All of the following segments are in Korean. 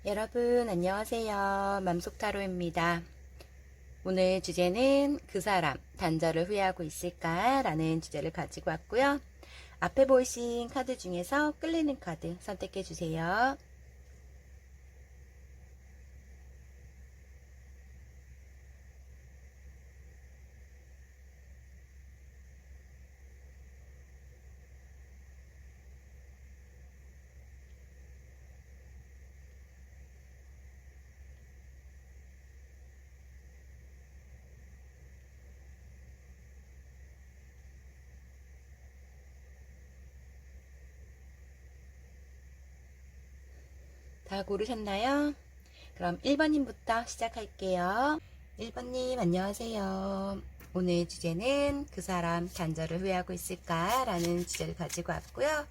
여러분 안녕하세요. 맘속타로입니다. 오늘 주제는 그 사람 단절을 후회하고 있을까? 라는 주제를 가지고 왔고요. 앞에 보이신 카드 중에서 끌리는 카드 선택해 주세요. 다 고르셨나요? 그럼 1번님부터 시작할게요. 1번님 안녕하세요. 오늘 주제는 그 사람 단절을 후회하고 있을까? 라는 주제를 가지고 왔고요.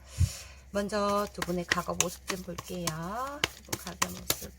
먼저 두 분의 과거 모습 좀 볼게요. 두 분 과거 모습.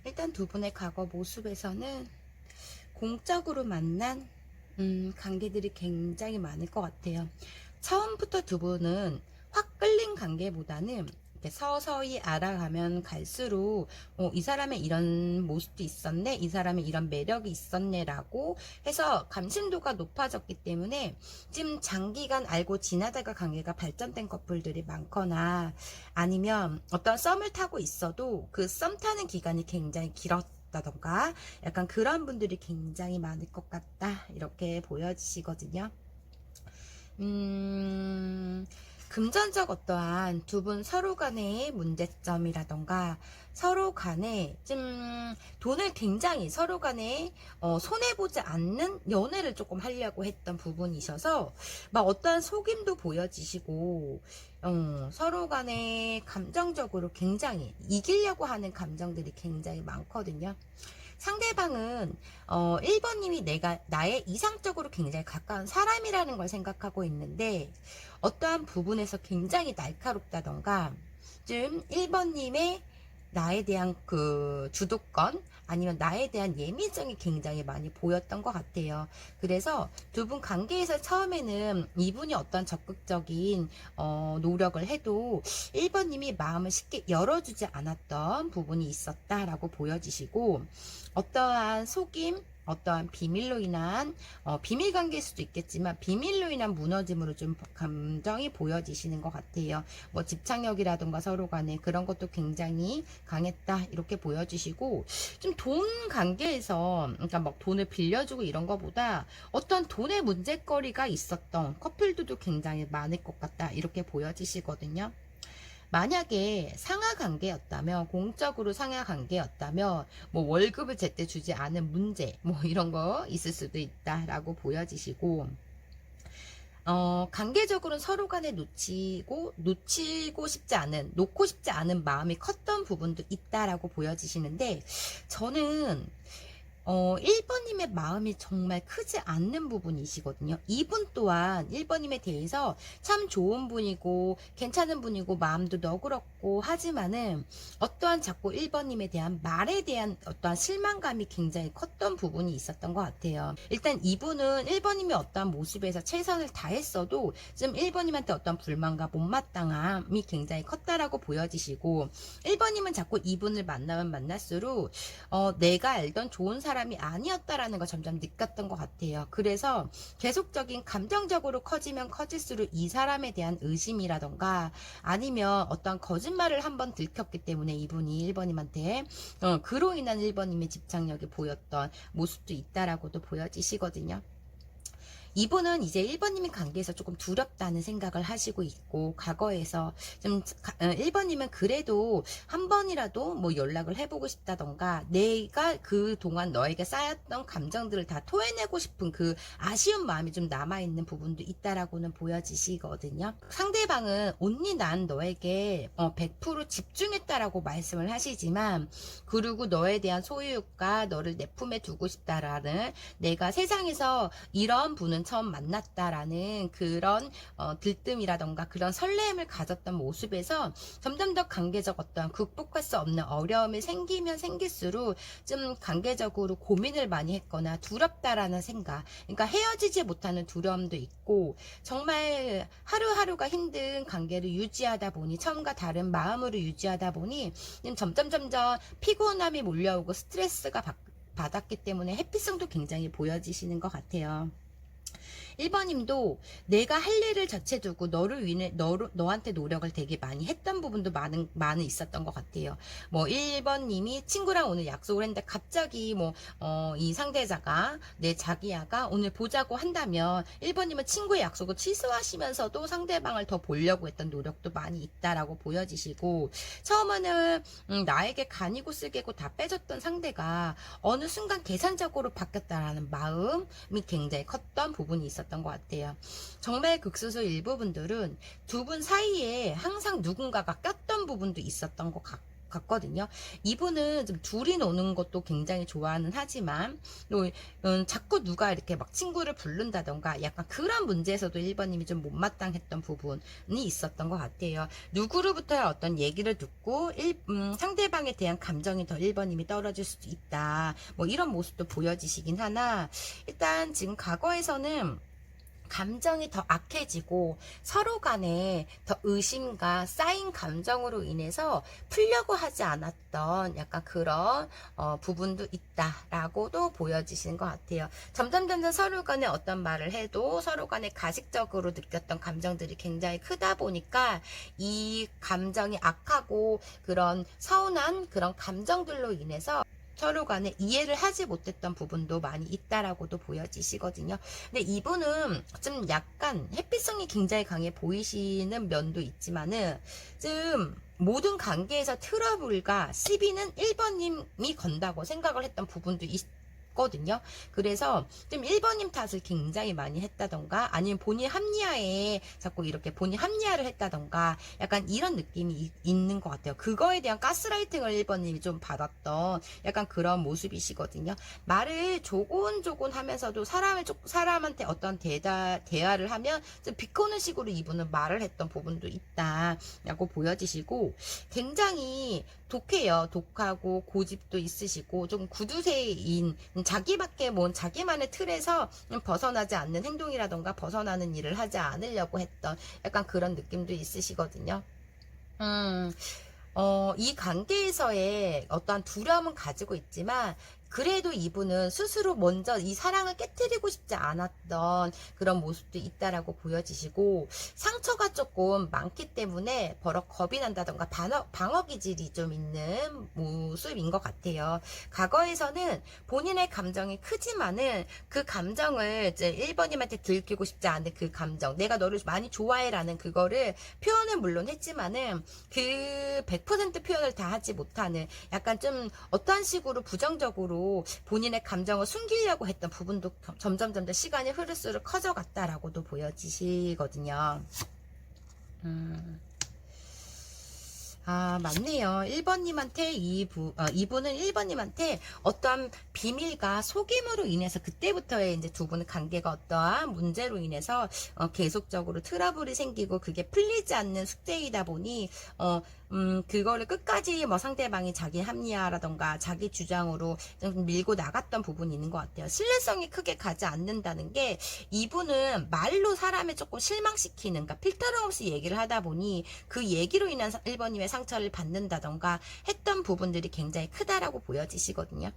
일단 두 분의 과거 모습에서는 공적으로 만난 관계들이 굉장히 많을 것 같아요. 처음부터 두 분은 확 끌린 관계보다는 이렇게 서서히 알아가면 갈수록 이 사람의 이런 모습도 있었네, 이 사람의 이런 매력이 있었네 라고 해서 감심도가 높아졌기 때문에 지금 장기간 알고 지나다가 관계가 발전된 커플들이 많거나, 아니면 어떤 썸을 타고 있어도 그 썸 타는 기간이 굉장히 길었다던가, 약간 그런 분들이 굉장히 많을 것 같다, 이렇게 보여지시거든요. 금전적 어떠한 두 분 서로 간의 문제점이라던가, 서로 간에 좀 돈을 굉장히 서로 간에 손해보지 않는 연애를 조금 하려고 했던 부분이셔서 막 어떠한 속임도 보여지시고, 서로 간에 감정적으로 굉장히 이기려고 하는 감정들이 굉장히 많거든요. 상대방은 1번님이 나의 이상적으로 굉장히 가까운 사람이라는 걸 생각하고 있는데, 어떠한 부분에서 굉장히 날카롭다던가, 좀 1번님의 나에 대한 그 주도권, 아니면 나에 대한 예민성이 굉장히 많이 보였던 것 같아요. 그래서 두 분 관계에서 처음에는 이분이 어떤 적극적인 노력을 해도 1번님이 마음을 쉽게 열어주지 않았던 부분이 있었다라고 보여지시고, 어떠한 속임, 어떠한 비밀로 인한 비밀 관계일 수도 있겠지만 비밀로 인한 무너짐으로 좀 감정이 보여지시는 것 같아요. 뭐 집착력이라든가 서로 간에 그런 것도 굉장히 강했다, 이렇게 보여지시고, 좀 돈 관계에서, 그러니까 막 돈을 빌려주고 이런 거보다 어떤 돈의 문제거리가 있었던 커플들도 굉장히 많을 것 같다, 이렇게 보여지시거든요. 만약에 상하 관계였다면, 공적으로 상하 관계였다면 뭐 월급을 제때 주지 않은 문제, 뭐 이런 거 있을 수도 있다라고 보여지시고, 관계적으로는 서로 간에 놓치고 싶지 않은, 놓고 싶지 않은 마음이 컸던 부분도 있다라고 보여지시는데, 저는 1번님의 마음이 정말 크지 않는 부분이시거든요. 이분 또한 1번님에 대해서 참 좋은 분이고 괜찮은 분이고 마음도 너그럽고 하지만은, 어떠한 자꾸 1번님에 대한 말에 대한 어떠한 실망감이 굉장히 컸던 부분이 있었던 것 같아요. 일단 이분은 1번님의 어떠한 모습에서 최선을 다했어도 좀 1번님한테 어떤 불만과 못마땅함이 굉장히 컸다라고 보여지시고, 1번님은 자꾸 이분을 만나면 만날수록 내가 알던 좋은 사람이 아니었다라는 걸 점점 느꼈던 것 같아요. 그래서 계속적인 감정적으로 커지면 커질수록 이 사람에 대한 의심이라던가, 아니면 어떤 거짓말을 한번 들켰기 때문에 이분이 1번님한테 그로 인한 1번님의 집착력이 보였던 모습도 있다라고도 보여지시거든요. 이분은 이제 1번님이 관계에서 조금 두렵다는 생각을 하시고 있고, 과거에서 좀 1번님은 그래도 한 번이라도 뭐 연락을 해보고 싶다던가, 내가 그동안 너에게 쌓였던 감정들을 다 토해내고 싶은 그 아쉬운 마음이 좀 남아있는 부분도 있다라고는 보여지시거든요. 상대방은 온리 난 너에게 100% 집중했다라고 말씀을 하시지만, 그리고 너에 대한 소유욕과 너를 내 품에 두고 싶다라는, 내가 세상에서 이런 분은 처음 만났다라는 그런 들뜸이라던가 그런 설렘을 가졌던 모습에서 점점 더 관계적 어떤 극복할 수 없는 어려움이 생기면 생길수록 좀 관계적으로 고민을 많이 했거나 두렵다라는 생각, 그러니까 헤어지지 못하는 두려움도 있고, 정말 하루하루가 힘든 관계를 유지하다 보니, 처음과 다른 마음으로 유지하다 보니 점점 피곤함이 몰려오고 스트레스가 받았기 때문에 회피성도 굉장히 보여지시는 것 같아요. 1번님도 내가 할 일을 자체 두고 너를 위해 너한테 노력을 되게 많이 했던 부분도 많은 있었던 것 같아요. 뭐 1번님이 친구랑 오늘 약속을 했는데 갑자기 이 상대자가, 내 자기야가 오늘 보자고 한다면 1번님은 친구의 약속을 취소하시면서도 상대방을 더 보려고 했던 노력도 많이 있다라고 보여지시고, 처음에는 나에게 간이고 쓸개고 다 빼줬던 상대가 어느 순간 계산적으로 바뀌었다라는 마음이 굉장히 컸던 부분이 있었던 것 같아요. 정말 극소수 일부분들은 두 분 사이에 항상 누군가가 꼈던 부분도 있었던 것 같거든요. 이분은 좀 둘이 노는 것도 굉장히 좋아하는 하지만 또 자꾸 누가 이렇게 막 친구를 부른다던가 약간 그런 문제에서도 1번님이 좀 못마땅했던 부분이 있었던 것 같아요. 누구로부터 어떤 얘기를 듣고 상대방에 대한 감정이 더 1번님이 떨어질 수도 있다, 뭐 이런 모습도 보여지시긴 하나, 일단 지금 과거에서는 감정이 더 악해지고 서로 간에 더 의심과 쌓인 감정으로 인해서 풀려고 하지 않았던 약간 그런 부분도 있다라고도 보여지시는 것 같아요. 점점 서로 간에 어떤 말을 해도 서로 간에 가식적으로 느꼈던 감정들이 굉장히 크다 보니까 이 감정이 악하고 그런 서운한 그런 감정들로 인해서 서로 간에 이해를 하지 못했던 부분도 많이 있다라고도 보여지시거든요. 근데 이분은 좀 약간 회피성이 굉장히 강해 보이시는 면도 있지만은, 좀 모든 관계에서 트러블과 시비는 1번님이 건다고 생각을 했던 부분도 있거든요. 그래서 좀 1번님 탓을 굉장히 많이 했다던가, 아니면 본인 합리화에 자꾸 이렇게 본인 합리화를 했다던가, 약간 이런 느낌이 있는 것 같아요. 그거에 대한 가스라이팅을 1번님이 좀 받았던 약간 그런 모습이시거든요. 말을 조곤조곤 하면서도 사람한테 어떤 대화를 하면 좀 비꼬는 식으로 이분은 말을 했던 부분도 있다라고 보여지시고, 굉장히 독해요. 독하고 고집도 있으시고 좀 구두쇠인, 자기만의 틀에서 벗어나지 않는 행동이라던가 벗어나는 일을 하지 않으려고 했던 약간 그런 느낌도 있으시거든요. 이 관계에서의 어떠한 두려움은 가지고 있지만, 그래도 이분은 스스로 먼저 이 사랑을 깨뜨리고 싶지 않았던 그런 모습도 있다라고 보여지시고, 상처가 조금 많기 때문에 버럭 겁이 난다던가 방어 기질이 좀 있는 모습인 것 같아요. 과거에서는 본인의 감정이 크지만은 그 감정을 이제 1번님한테 들키고 싶지 않은 그 감정, 내가 너를 많이 좋아해라는 그거를 표현을 물론 했지만은 그 100% 표현을 다 하지 못하는, 약간 좀 어떠한 식으로 부정적으로 본인의 감정을 숨기려고 했던 부분도 점점 시간이 흐를수록 커져갔다라고도 보여지시거든요. 아, 맞네요. 1번님한테 이분은 1번님한테 어떠한 비밀과 속임으로 인해서, 그때부터의 이제 두 분의 관계가 어떠한 문제로 인해서 계속적으로 트러블이 생기고 그게 풀리지 않는 숙제이다 보니 그거를 끝까지 상대방이 자기 합리화라던가 자기 주장으로 좀 밀고 나갔던 부분이 있는 것 같아요. 신뢰성이 크게 가지 않는다는 게, 이분은 말로 사람을 조금 실망시키는, 그러니까 필터링 없이 얘기를 하다 보니 그 얘기로 인한 1번님의 상처를 받는다던가 했던 부분들이 굉장히 크다라고 보여지시거든요.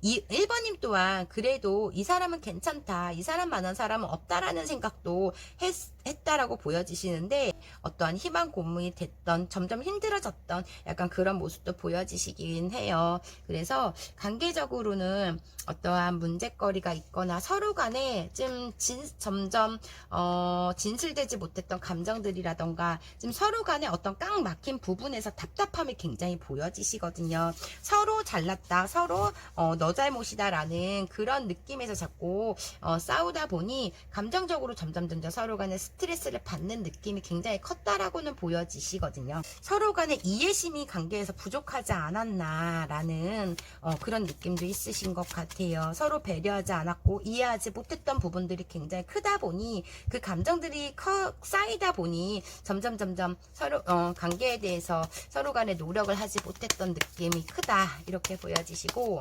이 1번님 또한 그래도 이 사람은 괜찮다, 이 사람만한 사람은 없다라는 생각도 했다라고 보여지시는데, 어떠한 희망 고문이 됐던 점점 힘들어졌던 약간 그런 모습도 보여지시긴 해요. 그래서 관계적으로는 어떠한 문제거리가 있거나 서로 간에 좀 점점 진술되지 못했던 감정들이라던가 좀 서로 간에 어떤 깡 막힌 부분에서 답답함이 굉장히 보여지시거든요. 서로 잘났다, 서로 너 잘못이다 라는 그런 느낌에서 자꾸 싸우다 보니 감정적으로 점점 서로 간에 스트레스를 받는 느낌이 굉장히 컸다라고는 보여지시거든요. 서로 간에 이해심이 관계에서 부족하지 않았나 라는 그런 느낌도 있으신 것 같아요. 서로 배려하지 않았고 이해하지 못했던 부분들이 굉장히 크다 보니 그 감정들이 쌓이다 보니 점점 서로 관계에 대해서 서로 간에 노력을 하지 못했던 느낌이 크다 이렇게 보여지시고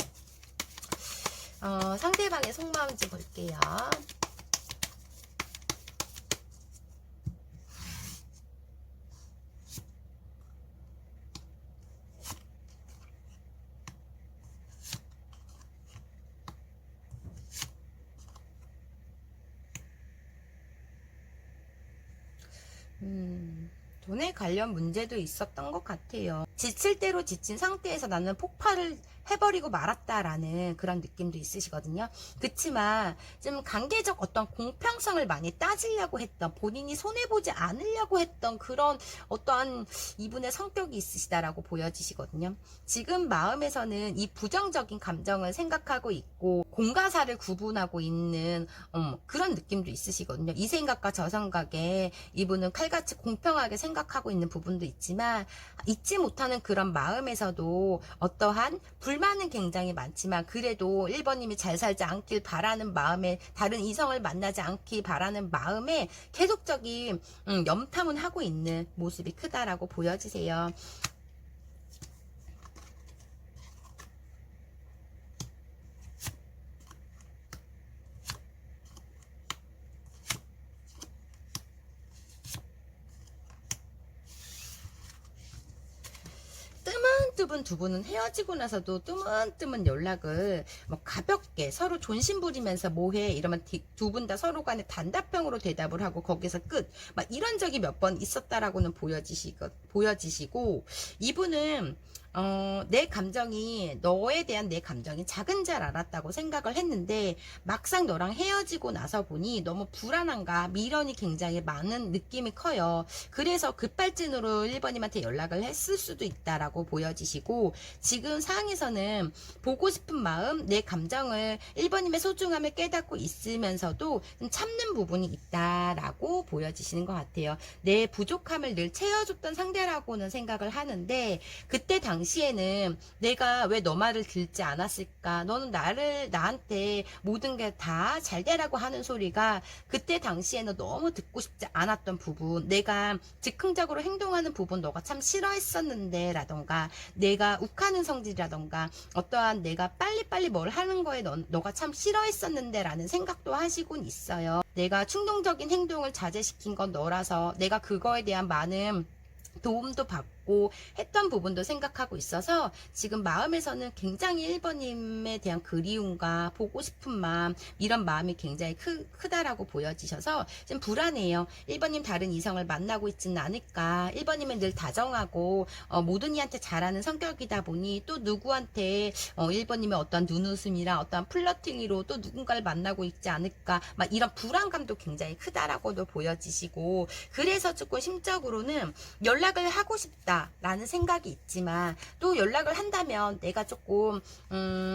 상대방의 속마음 좀 볼게요. 돈에 관련 문제도 있었던 것 같아요. 지칠 대로 지친 상태에서 나는 폭발을 해버리고 말았다라는 그런 느낌도 있으시거든요. 그치만 좀 관계적 어떤 공평성을 많이 따지려고 했던, 본인이 손해보지 않으려고 했던 그런 어떠한 이분의 성격이 있으시다라고 보여지시거든요. 지금 마음에서는 이 부정적인 감정을 생각하고 있고 공과사를 구분하고 있는 그런 느낌도 있으시거든요. 이 생각과 저 생각에 이분은 칼같이 공평하게 생각하고 있는 부분도 있지만 잊지 못하는 그런 마음에서도 어떠한 불만은 굉장히 많지만 그래도 1번님이 잘 살지 않길 바라는 마음에, 다른 이성을 만나지 않길 바라는 마음에 계속적인 염탐은 하고 있는 모습이 크다라고 보여지세요. 뜨문 두 분은 헤어지고 나서도 뜨문 연락을 뭐 가볍게 서로 존심 부리면서 뭐해 이러면 두 분 다 서로 간에 단답형으로 대답을 하고 거기서 끝 막 이런 적이 몇 번 있었다라고는 보여지시고 이분은 내 감정이, 너에 대한 내 감정이 작은 줄 알았다고 생각을 했는데 막상 너랑 헤어지고 나서 보니 너무 불안함과 미련이 굉장히 많은 느낌이 커요. 그래서 급발진으로 1번님한테 연락을 했을 수도 있다라고 보여지시고 지금 상황에서는 보고 싶은 마음, 내 감정을 1번님의 소중함을 깨닫고 있으면서도 참는 부분이 있다라고 보여지시는 것 같아요. 내 부족함을 늘 채워줬던 상대라고는 생각을 하는데 그때 당시에는 내가 왜 너 말을 듣지 않았을까? 너는 나한테 모든 게 다 잘 되라고 하는 소리가 그때 당시에는 너무 듣고 싶지 않았던 부분, 내가 즉흥적으로 행동하는 부분 너가 참 싫어했었는데 라던가 내가 욱하는 성질이라던가 어떠한 내가 빨리빨리 뭘 하는 거에 너가 참 싫어했었는데 라는 생각도 하시곤 있어요. 내가 충동적인 행동을 자제시킨 건 너라서 내가 그거에 대한 많은 도움도 받고 했던 부분도 생각하고 있어서 지금 마음에서는 굉장히 1번님에 대한 그리움과 보고 싶은 마음, 이런 마음이 굉장히 크다라고 보여지셔서 좀 불안해요. 1번님 다른 이성을 만나고 있지는 않을까. 1번님은 늘 다정하고 모든 이한테 잘하는 성격이다 보니 또 누구한테 1번님의 어떤 눈웃음이랑 어떤 플러팅으로 또 누군가를 만나고 있지 않을까, 막 이런 불안감도 굉장히 크다라고도 보여지시고 그래서 조금 심적으로는 연락을 하고 싶다라는 생각이 있지만 또 연락을 한다면 내가 조금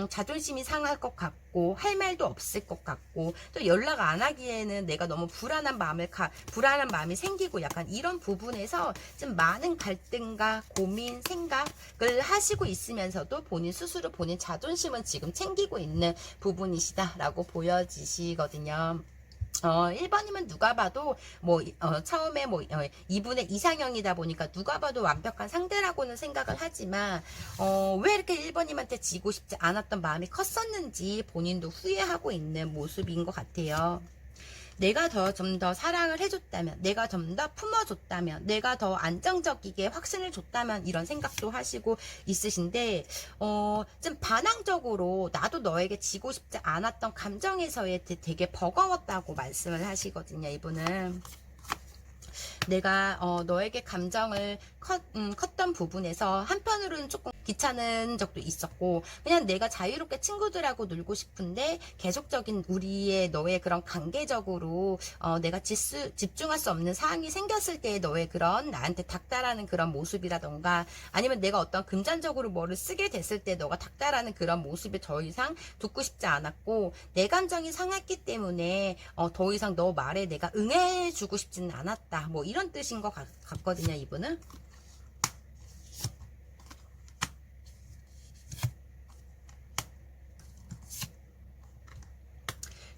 자존심이 상할 것 같고 할 말도 없을 것 같고 또 연락 안 하기에는 내가 너무 불안한 마음이 생기고 약간 이런 부분에서 좀 많은 갈등과 고민, 생각을 하시고 있으면서도 본인 스스로 본인 자존심은 지금 챙기고 있는 부분이시다라고 보여지시거든요. 1번이면 누가 봐도 처음에 이분의 이상형이다 보니까 누가 봐도 완벽한 상대라고는 생각을 하지만 왜 이렇게 1번님한테 지고 싶지 않았던 마음이 컸었는지 본인도 후회하고 있는 모습인 것 같아요. 내가 좀 더 사랑을 해줬다면, 내가 좀 더 품어줬다면, 내가 더 안정적이게 확신을 줬다면 이런 생각도 하시고 있으신데 좀 반항적으로 나도 너에게 지고 싶지 않았던 감정에서의 되게 버거웠다고 말씀을 하시거든요. 이분은 내가 너에게 감정을 컸던 부분에서 한편으로는 조금 귀찮은 적도 있었고, 그냥 내가 자유롭게 친구들하고 놀고 싶은데 계속적인 우리의 너의 그런 관계적으로 내가 집중할 수 없는 상황이 생겼을 때 너의 그런 나한테 닥달하는 그런 모습이라던가, 아니면 내가 어떤 금전적으로 뭐를 쓰게 됐을 때 너가 닥달하는 그런 모습이 더 이상 듣고 싶지 않았고, 내 감정이 상했기 때문에 더 이상 너 말에 내가 응해주고 싶지는 않았다, 뭐 이런 뜻인 것 같거든요, 이분은.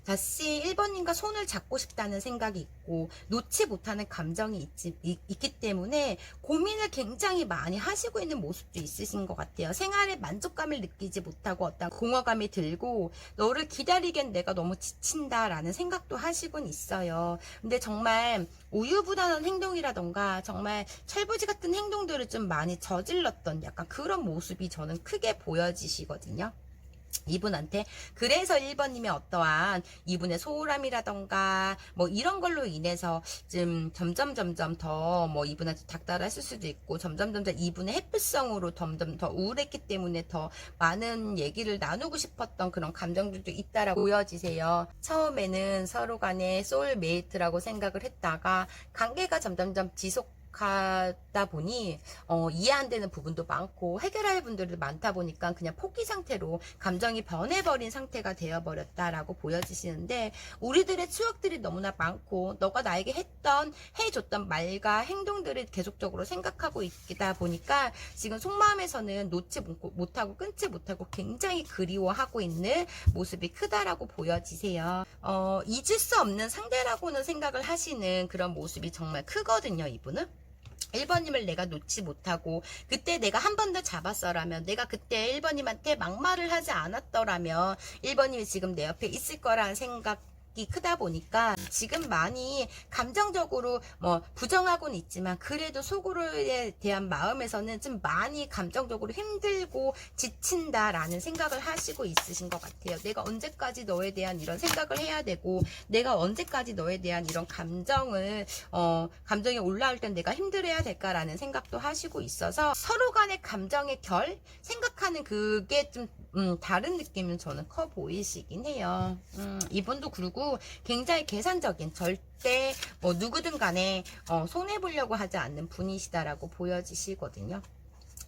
다시 1번님과 손을 잡고 싶다는 생각이 있고, 놓지 못하는 감정이 있기 때문에 고민을 굉장히 많이 하시고 있는 모습도 있으신 것 같아요. 생활에 만족감을 느끼지 못하고 어떤 공허감이 들고, 너를 기다리기엔 내가 너무 지친다라는 생각도 하시곤 있어요. 근데 정말 우유부단한 행동이라던가 정말 철부지 같은 행동들을 좀 많이 저질렀던 약간 그런 모습이 저는 크게 보여지시거든요, 이분한테. 그래서 1번님의 어떠한 이분의 소홀함이라던가 뭐 이런 걸로 인해서 좀 점점 더 뭐 이분한테 닥달했을 수도 있고, 점점 이분의 해프성으로 점점 더 우울했기 때문에 더 많은 얘기를 나누고 싶었던 그런 감정들도 있다라고 보여지세요. 처음에는 서로 간에 소울메이트라고 생각을 했다가 관계가 점점 하다 보니 이해 안 되는 부분도 많고 해결할 분들도 많다 보니까 그냥 포기 상태로 감정이 변해버린 상태가 되어버렸다라고 보여지시는데, 우리들의 추억들이 너무나 많고 너가 나에게 해줬던 말과 행동들을 계속적으로 생각하고 있다 보니까 지금 속마음에서는 놓지 못하고 끊지 못하고 굉장히 그리워하고 있는 모습이 크다라고 보여지세요. 잊을 수 없는 상대라고는 생각을 하시는 그런 모습이 정말 크거든요, 이분은. 1번님을 내가 놓지 못하고 그때 내가 한 번 더 잡았어라면, 내가 그때 1번님한테 막말을 하지 않았더라면 1번님이 지금 내 옆에 있을 거라는 생각이 크다 보니까 지금 많이 감정적으로 뭐 부정하고는 있지만 그래도 속으로에 대한 마음에서는 좀 많이 감정적으로 힘들고 지친다라는 생각을 하시고 있으신 것 같아요. 내가 언제까지 너에 대한 이런 생각을 해야 되고, 내가 언제까지 너에 대한 이런 감정이 올라올 땐 내가 힘들어야 될까라는 생각도 하시고 있어서 서로 간의 감정의 생각하는 그게 좀 다른 느낌은 저는 커 보이시긴 해요. 이분도 그리고 굉장히 계산적인, 절대 뭐 누구든 간에 손해보려고 하지 않는 분이시다라고 보여지시거든요.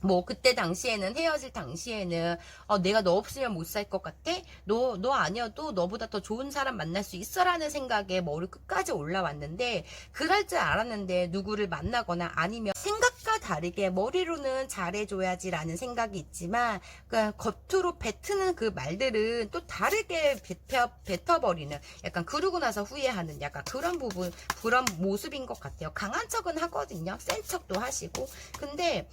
뭐 그때 당시에는, 헤어질 당시에는 내가 너 없으면 못 살 것 같아? 너 아니어도 너보다 더 좋은 사람 만날 수 있어 라는 생각에 머리 끝까지 올라왔는데, 그럴 줄 알았는데 누구를 만나거나 아니면 생각과 다르게 머리로는 잘해줘야지 라는 생각이 있지만 그러니까 겉으로 뱉는 그 말들은 또 다르게 뱉어버리는, 약간 그러고 나서 후회하는 약간 그런 모습인 것 같아요. 강한 척은 하거든요, 센 척도 하시고. 근데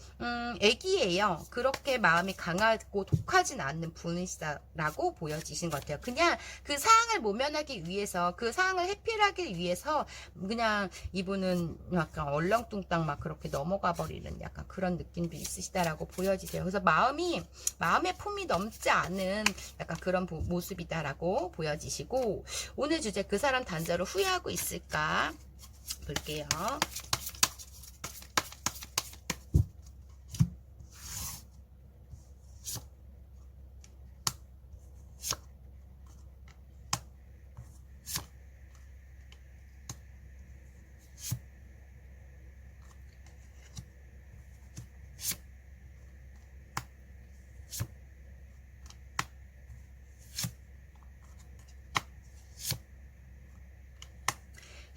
애기예요. 그렇게 마음이 강하고 독하진 않는 분이시다라고 보여지신 것 같아요. 그냥 그 상황을 모면하기 위해서, 그 상황을 회피하기 위해서 그냥 이분은 약간 얼렁뚱땅 막 그렇게 넘어가 버리는 약간 그런 느낌도 있으시다라고 보여지세요. 그래서 마음의 품이 넘지 않은 약간 그런 모습이다라고 보여지시고, 오늘 주제 그 사람 단절을 후회하고 있을까 볼게요.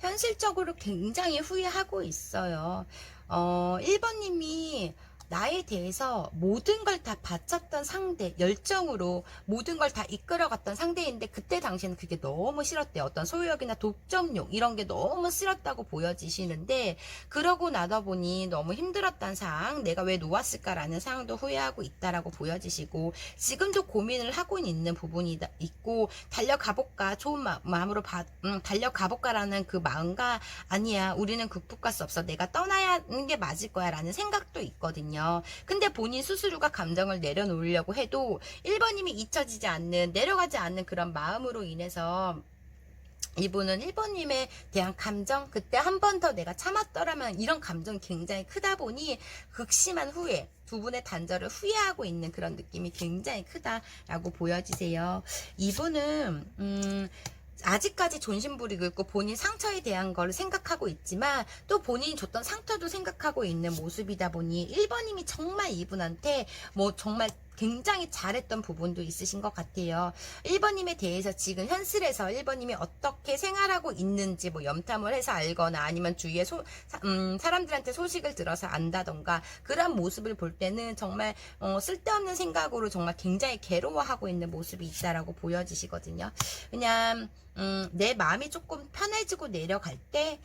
현실적으로 굉장히 후회하고 있어요. 1번님이 나에 대해서 모든 걸 다 바쳤던 상대, 열정으로 모든 걸 다 이끌어갔던 상대인데 그때 당시에는 그게 너무 싫었대요. 어떤 소유욕이나 독점욕 이런 게 너무 싫었다고 보여지시는데, 그러고 나다 보니 너무 힘들었던 상황, 내가 왜 놓았을까라는 상황도 후회하고 있다라고 보여지시고, 지금도 고민을 하고 있는 부분이 있고, 달려가볼까, 좋은 마음으로 달려가볼까라는 그 마음과, 아니야 우리는 극복할 수 없어, 내가 떠나야 하는 게 맞을 거야 라는 생각도 있거든요. 근데 본인 스스로가 감정을 내려놓으려고 해도 1번님이 잊혀지지 않는, 내려가지 않는 그런 마음으로 인해서 이분은 1번님에 대한 감정, 그때 한 번 더 내가 참았더라면, 이런 감정이 굉장히 크다 보니 극심한 후회, 두 분의 단절을 후회하고 있는 그런 느낌이 굉장히 크다라고 보여지세요. 이분은 아직까지 존심부리고 있고 본인 상처에 대한 걸 생각하고 있지만 또 본인이 줬던 상처도 생각하고 있는 모습이다 보니 1번님이 정말 이분한테 뭐 정말 굉장히 잘했던 부분도 있으신 것 같아요. 1번님에 대해서 지금 현실에서 1번님이 어떻게 생활하고 있는지 뭐 염탐을 해서 알거나 아니면 주위에 사람들한테 소식을 들어서 안다던가 그런 모습을 볼 때는 정말 쓸데없는 생각으로 정말 굉장히 괴로워하고 있는 모습이 있다라고 보여지시거든요. 그냥 내 마음이 조금 편해지고 내려갈 때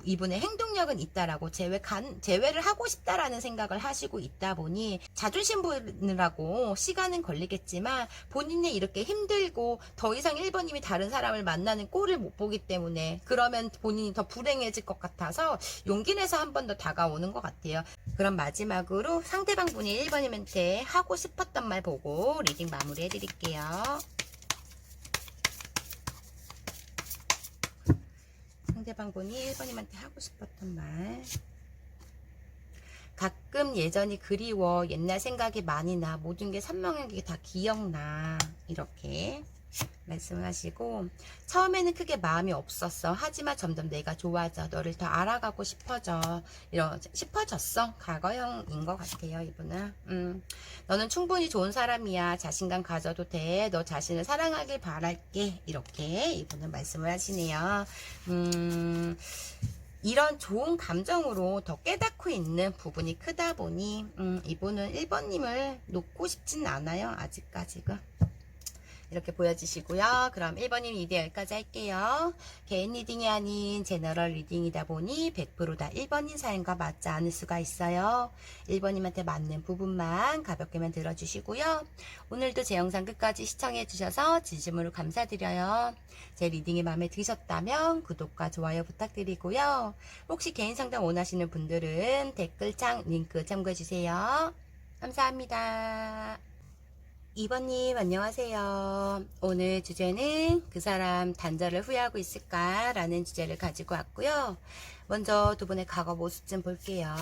이분의 행동력은 있다라고 제외를 하고 싶다라는 생각을 하시고 있다 보니 자존심 부리느라고 시간은 걸리겠지만 본인이 이렇게 힘들고 더 이상 1번님이 다른 사람을 만나는 꼴을 못 보기 때문에 그러면 본인이 더 불행해질 것 같아서 용기 내서 한 번 더 다가오는 것 같아요. 그럼 마지막으로 상대방 분이 1번님한테 하고 싶었던 말 보고 리딩 마무리 해드릴게요. 상대방 분이 1번님한테 하고 싶었던 말. 가끔 예전이 그리워, 옛날 생각이 많이 나, 모든 게 선명하게 다 기억나, 이렇게 말씀을 하시고, 처음에는 크게 마음이 없었어. 하지만 점점 내가 좋아져. 너를 더 알아가고 싶어졌어. 과거형인 것 같아요, 이분은. 너는 충분히 좋은 사람이야. 자신감 가져도 돼. 너 자신을 사랑하길 바랄게. 이렇게 이분은 말씀을 하시네요. 이런 좋은 감정으로 더 깨닫고 있는 부분이 크다 보니 이분은 1번님을 놓고 싶진 않아요. 아직까지가. 이렇게 보여지시고요. 그럼 1번님 리딩 여기까지 할게요. 개인 리딩이 아닌 제너럴 리딩이다 보니 100% 다 1번님 사연과 맞지 않을 수가 있어요. 1번님한테 맞는 부분만 가볍게만 들어주시고요. 오늘도 제 영상 끝까지 시청해주셔서 진심으로 감사드려요. 제 리딩이 마음에 드셨다면 구독과 좋아요 부탁드리고요. 혹시 개인 상담 원하시는 분들은 댓글창 링크 참고해주세요. 감사합니다. 2번님 안녕하세요. 오늘 주제는 그 사람 단절을 후회하고 있을까? 라는 주제를 가지고 왔고요. 먼저 두 분의 과거 모습 좀 볼게요.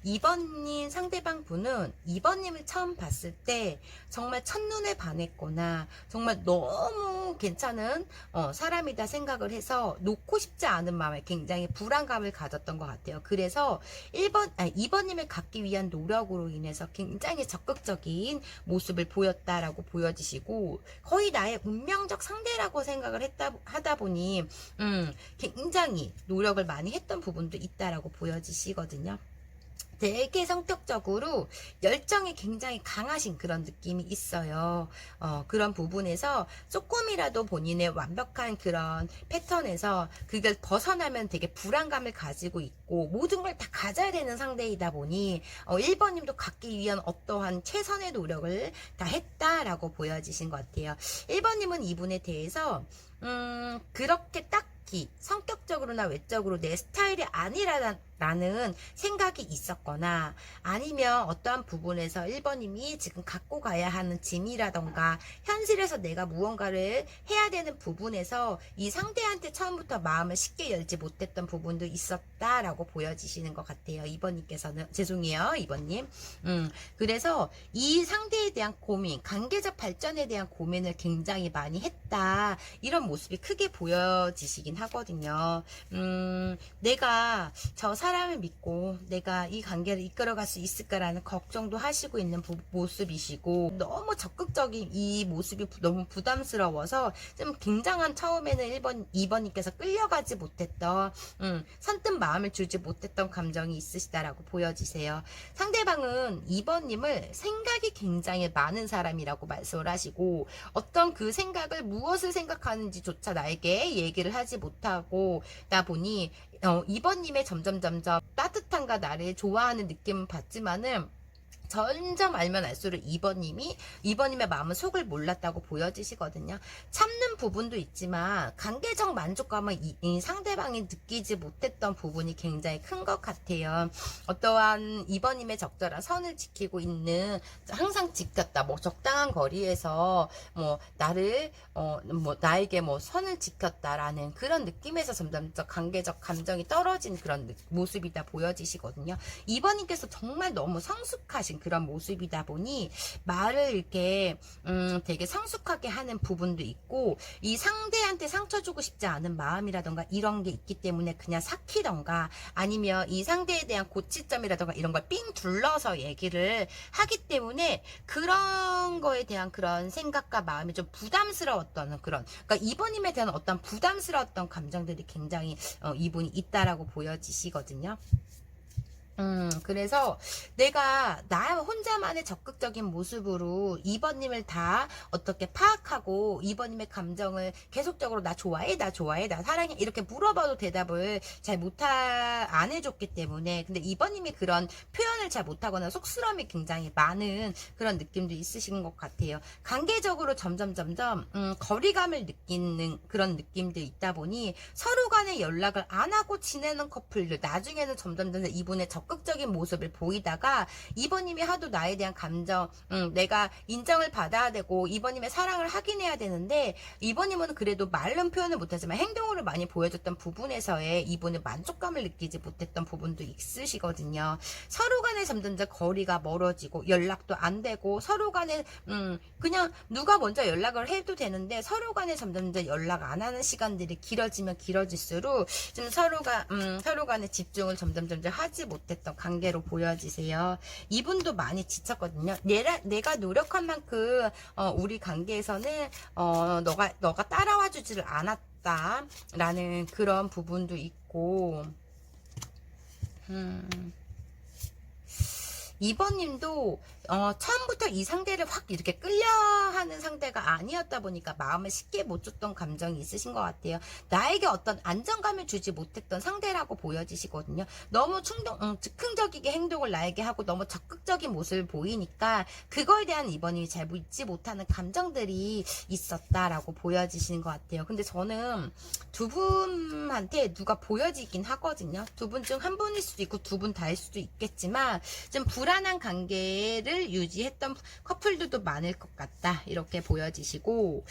이번님 상대방 분은 2번님을 처음 봤을 때 정말 첫눈에 반했거나 정말 너무 괜찮은 사람이다 생각을 해서 놓고 싶지 않은 마음에 굉장히 불안감을 가졌던 것 같아요. 그래서 2번님을 갖기 위한 노력으로 인해서 굉장히 적극적인 모습을 보였다라고 보여지시고 거의 나의 운명적 상대라고 생각을 하다 보니 굉장히 노력을 많이 했던 부분도 있다라고 보여지시거든요. 되게 성격적으로 열정이 굉장히 강하신 그런 느낌이 있어요. 그런 부분에서 조금이라도 본인의 완벽한 그런 패턴에서 그걸 벗어나면 되게 불안감을 가지고 있고 모든 걸 다 가져야 되는 상대이다 보니 1번님도 갖기 위한 어떠한 최선의 노력을 다 했다라고 보여지신 것 같아요. 1번님은 이분에 대해서 그렇게 딱히 성격적으로나 외적으로 내 스타일이 아니라는 생각이 있었거나 아니면 어떠한 부분에서 1번님이 지금 갖고 가야 하는 짐이라던가 현실에서 내가 무언가를 해야 되는 부분에서 이 상대한테 처음부터 마음을 쉽게 열지 못했던 부분도 있었다라고 보여지시는 것 같아요. 2번님께서는 죄송해요 2번님. 그래서 이 상대에 대한 고민, 관계적 발전에 대한 고민을 굉장히 많이 했다 이런 모습이 크게 보여지시긴 하거든요. 내가 저 사람 사람을 믿고 내가 이 관계를 이끌어갈 수 있을까라는 걱정도 하시고 있는 모습이시고, 너무 적극적인 이 모습이 너무 부담스러워서 좀 굉장한, 처음에는 1번, 2번님께서 끌려가지 못했던, 선뜻 마음을 주지 못했던 감정이 있으시다라고 보여지세요. 상대방은 2번님을 생각이 굉장히 많은 사람이라고 말씀을 하시고, 어떤 그 생각을 무엇을 생각하는지조차 나에게 얘기를 하지 못하고 다 보니 2번님의 점점 따뜻함과 나를 좋아하는 느낌은 받지만은, 점점 알면 알수록 2번님의 마음은 속을 몰랐다고 보여지시거든요. 참는 부분도 있지만 관계적 만족감은 이 상대방이 느끼지 못했던 부분이 굉장히 큰 것 같아요. 어떠한 2번님의 적절한 선을 지키고 있는, 항상 지켰다, 뭐 적당한 거리에서 뭐 나를 뭐 나에게 뭐 선을 지켰다라는 그런 느낌에서 점점 관계적 감정이 떨어진 그런 모습이다 보여지시거든요. 2번님께서 정말 너무 성숙하신 그런 모습이다 보니 말을 이렇게 되게 성숙하게 하는 부분도 있고, 이 상대한테 상처 주고 싶지 않은 마음이라던가 이런 게 있기 때문에 그냥 삭히던가, 아니면 이 상대에 대한 고치점이라던가 이런 걸 삥 둘러서 얘기를 하기 때문에 그런 거에 대한 그런 생각과 마음이 좀 부담스러웠던 그런, 그러니까 이번님에 대한 어떤 부담스러웠던 감정들이 굉장히 이분이 있다라고 보여지시거든요. 그래서 내가 나 혼자만의 적극적인 모습으로 2번님을 다 어떻게 파악하고 2번님의 감정을 계속적으로 나 좋아해, 나 사랑해 이렇게 물어봐도 대답을 잘 안 해줬기 때문에, 근데 2번님이 그런 표현을 잘 못하거나 속쓰러움이 굉장히 많은 그런 느낌도 있으신 것 같아요. 관계적으로 점점 거리감을 느끼는 그런 느낌도 있다 보니 서로 간에 연락을 안 하고 지내는 커플들, 나중에는 점점 이분의 적극적인 모습을 보이다가 2번님이 하도 나에 대한 감정, 내가 인정을 받아야 되고 2번님의 사랑을 확인해야 되는데, 2번님은 그래도 말은 표현을 못하지만 행동으로 많이 보여줬던 부분에서의 이분의 만족감을 느끼지 못했던 부분도 있으시거든요. 서로 간에 점점 거리가 멀어지고 연락도 안 되고, 서로 간에 그냥 누가 먼저 연락을 해도 되는데 서로 간에 점점 연락 안 하는 시간들이 길어지면 길어질수록 좀 서로 간에 집중을 점점 하지 못했던 관계로 보여지세요. 이분도 많이 지쳤거든요. 내가 노력한 만큼 우리 관계에서는 너가 따라와 주지를 않았다라는 그런 부분도 있고, 2번님도 처음부터 이 상대를 확 이렇게 끌려하는 상대가 아니었다 보니까 마음을 쉽게 못 줬던 감정이 있으신 것 같아요. 나에게 어떤 안정감을 주지 못했던 상대라고 보여지시거든요. 너무 즉흥적이게 행동을 나에게 하고 너무 적극적인 모습을 보이니까 그거에 대한 2번이 잘 잊지 못하는 감정들이 있었다라고 보여지시는 것 같아요. 근데 저는 두 분한테 누가 보여지긴 하거든요. 두 분 중 한 분일 수도 있고 두 분 다일 수도 있겠지만, 좀 불안한 관계를 유지했던 커플들도 많을 것 같다, 이렇게 보여지시고,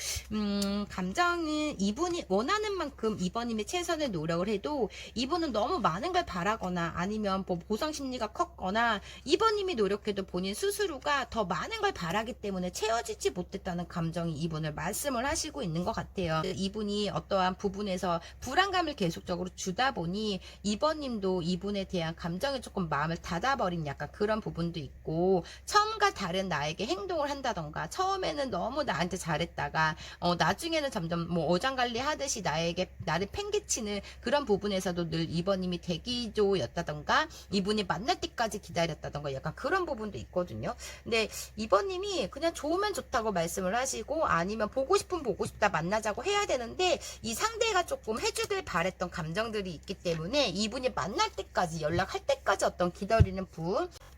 감정은 이분이 원하는 만큼 2번님이 최선의 노력을 해도 이분은 너무 많은 걸 바라거나 아니면 뭐 보상 심리가 컸거나 2번님이 노력해도 본인 스스로가 더 많은 걸 바라기 때문에 채워지지 못했다는 감정이 이분을 말씀을 하시고 있는 것 같아요. 이분이 어떠한 부분에서 불안감을 계속적으로 주다 보니 2번님도 이분에 대한 감정에 조금 마음을 닫아버린 약간 그런 부분도 있고, 처음과 다른 나에게 행동을 한다던가, 처음에는 너무 나한테 잘했다가 나중에는 점점 뭐 어장관리 하듯이 나를 팽개치는 그런 부분에서도 늘 2번님이 대기조였다던가 이분이 만날 때까지 기다렸다던가 약간 그런 부분도 있거든요. 근데 2번님이 그냥 좋으면 좋다고 말씀을 하시고, 아니면 보고 싶으면 보고 싶다, 만나자고 해야 되는데 이 상대가 조금 해주길 바랬던 감정들이 있기 때문에 이분이 만날 때까지, 연락할 때까지 어떤 기다리는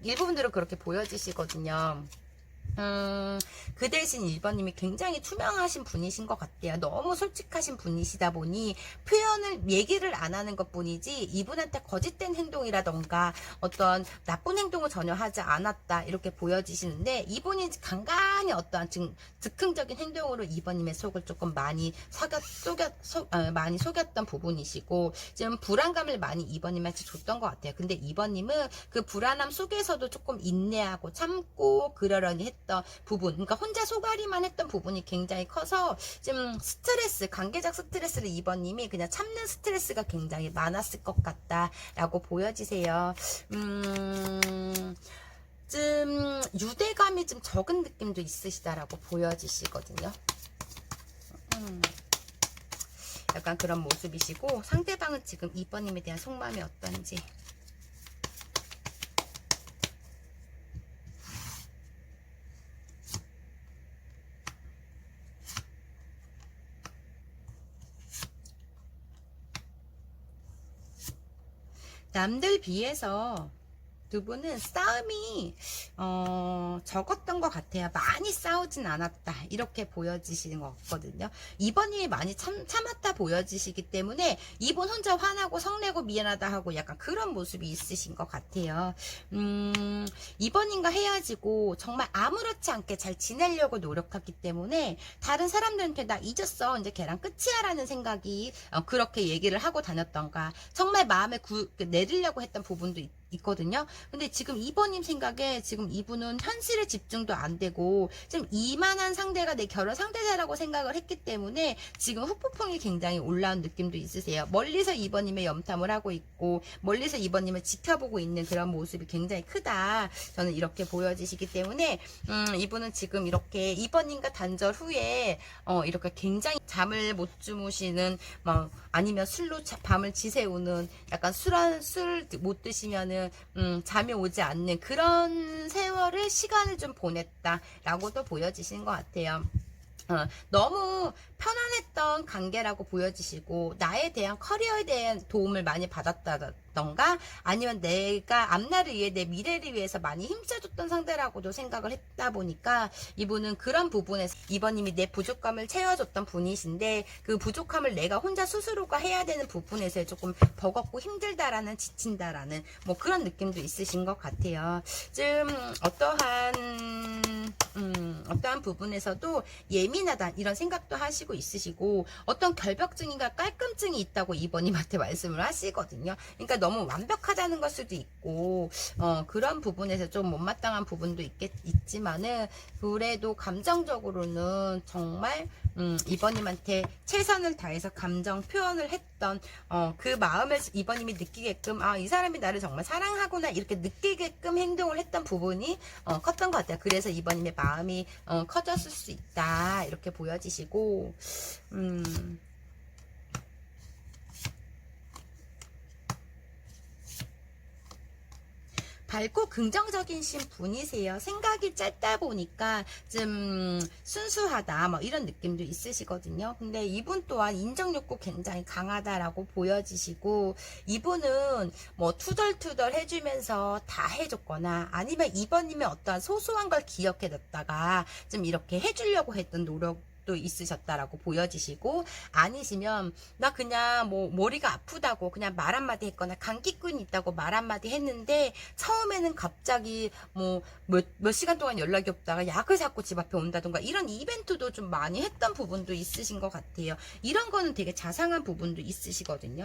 일부분들은 그렇게 보여지시거든요. 그 대신 1번님이 굉장히 투명하신 분이신 것 같아요. 너무 솔직하신 분이시다 보니 얘기를 안 하는 것 뿐이지 이분한테 거짓된 행동이라던가 어떤 나쁜 행동을 전혀 하지 않았다, 이렇게 보여지시는데, 이분이 간간히 어떠한 즉흥적인 행동으로 2번님의 속을 조금 많이 많이 속였던 부분이시고, 지금 불안감을 많이 2번님한테 줬던 것 같아요. 근데 2번님은 그 불안함 속에서도 조금 인내하고 참고 그러려니 했던 했던 부분, 그러니까 혼자 소가리만 했던 부분이 굉장히 커서 좀 스트레스, 관계적 스트레스를 이번님이 그냥 참는 스트레스가 굉장히 많았을 것 같다라고 보여지세요. 좀 유대감이 좀 적은 느낌도 있으시다라고 보여지시거든요. 약간 그런 모습이시고, 상대방은 지금 2번님에 대한 속마음이 어떤지. 남들 비해서 두 분은 싸움이 적었던 것 같아요. 많이 싸우진 않았다 이렇게 보여지시는 것 같거든요. 2번님이 많이 참았다 보여지시기 때문에 2번 혼자 화나고 성내고 미안하다 하고 약간 그런 모습이 있으신 것 같아요. 2번님과 헤어지고 정말 아무렇지 않게 잘 지내려고 노력했기 때문에 다른 사람들한테 나 잊었어 이제 걔랑 끝이야 라는 생각이 그렇게 얘기를 하고 다녔던가, 정말 마음에 내리려고 했던 부분도 있거든요. 근데 지금 2번님 생각에 지금 이분은 현실에 집중도 안 되고 좀 이만한 상대가 내 결혼 상대자라고 생각을 했기 때문에 지금 후폭풍이 굉장히 올라온 느낌도 있으세요. 멀리서 2번님의 염탐을 하고 있고 멀리서 2번님을 지켜보고 있는 그런 모습이 굉장히 크다. 저는 이렇게 보여지시기 때문에 이분은 지금 이렇게 2번님과 단절 후에 이렇게 굉장히 잠을 못 주무시는 아니면 술로 밤을 지새우는, 약간 술 못 드시면은 잠이 오지 않는 그런 세월을 시간을 좀 보냈다라고도 보여지시는 것 같아요. 너무 편안했던 관계라고 보여지시고 나에 대한 커리어에 대한 도움을 많이 받았다던가 아니면 내가 앞날을 위해 내 미래를 위해서 많이 힘써줬던 상대라고도 생각을 했다 보니까 이분은 그런 부분에서 2번님이 내 부족감을 채워줬던 분이신데 그 부족함을 내가 혼자 스스로가 해야 되는 부분에서 조금 버겁고 힘들다라는, 지친다라는 뭐 그런 느낌도 있으신 것 같아요. 좀 어떠한 부분에서도 예민하다 이런 생각도 하시고 있으시고 어떤 결벽증인가 깔끔증이 있다고 2번님한테 말씀을 하시거든요. 그러니까 너무 완벽하다는 걸 수도 있고 그런 부분에서 좀 못마땅한 부분도 있지만은 그래도 감정적으로는 정말 2번님한테 최선을 다해서 감정 표현을 했던 그 마음을 2번님이 느끼게끔 이 사람이 나를 정말 사랑하구나 이렇게 느끼게끔 행동을 했던 부분이 컸던 것 같아요. 그래서 2번님의 마음이 커졌을 수 있다 이렇게 보여지시고 밝고 긍정적이신 분이세요. 생각이 짧다 보니까 좀 순수하다 뭐 이런 느낌도 있으시거든요. 근데 이분 또한 인정욕구 굉장히 강하다라고 보여지시고 이분은 뭐 투덜투덜 해주면서 다 해줬거나 아니면 2번님의 어떠한 소소한 걸 기억해뒀다가 좀 이렇게 해주려고 했던 노력 도 있으셨다라고 보여지시고, 아니시면 나 그냥 뭐 머리가 아프다고 그냥 말 한마디 했거나 감기꾼이 있다고 말 한마디 했는데 처음에는 갑자기 뭐 몇 시간 동안 연락이 없다가 약을 사고 집 앞에 온다던가 이런 이벤트도 좀 많이 했던 부분도 있으신 것 같아요. 이런 거는 되게 자상한 부분도 있으시거든요.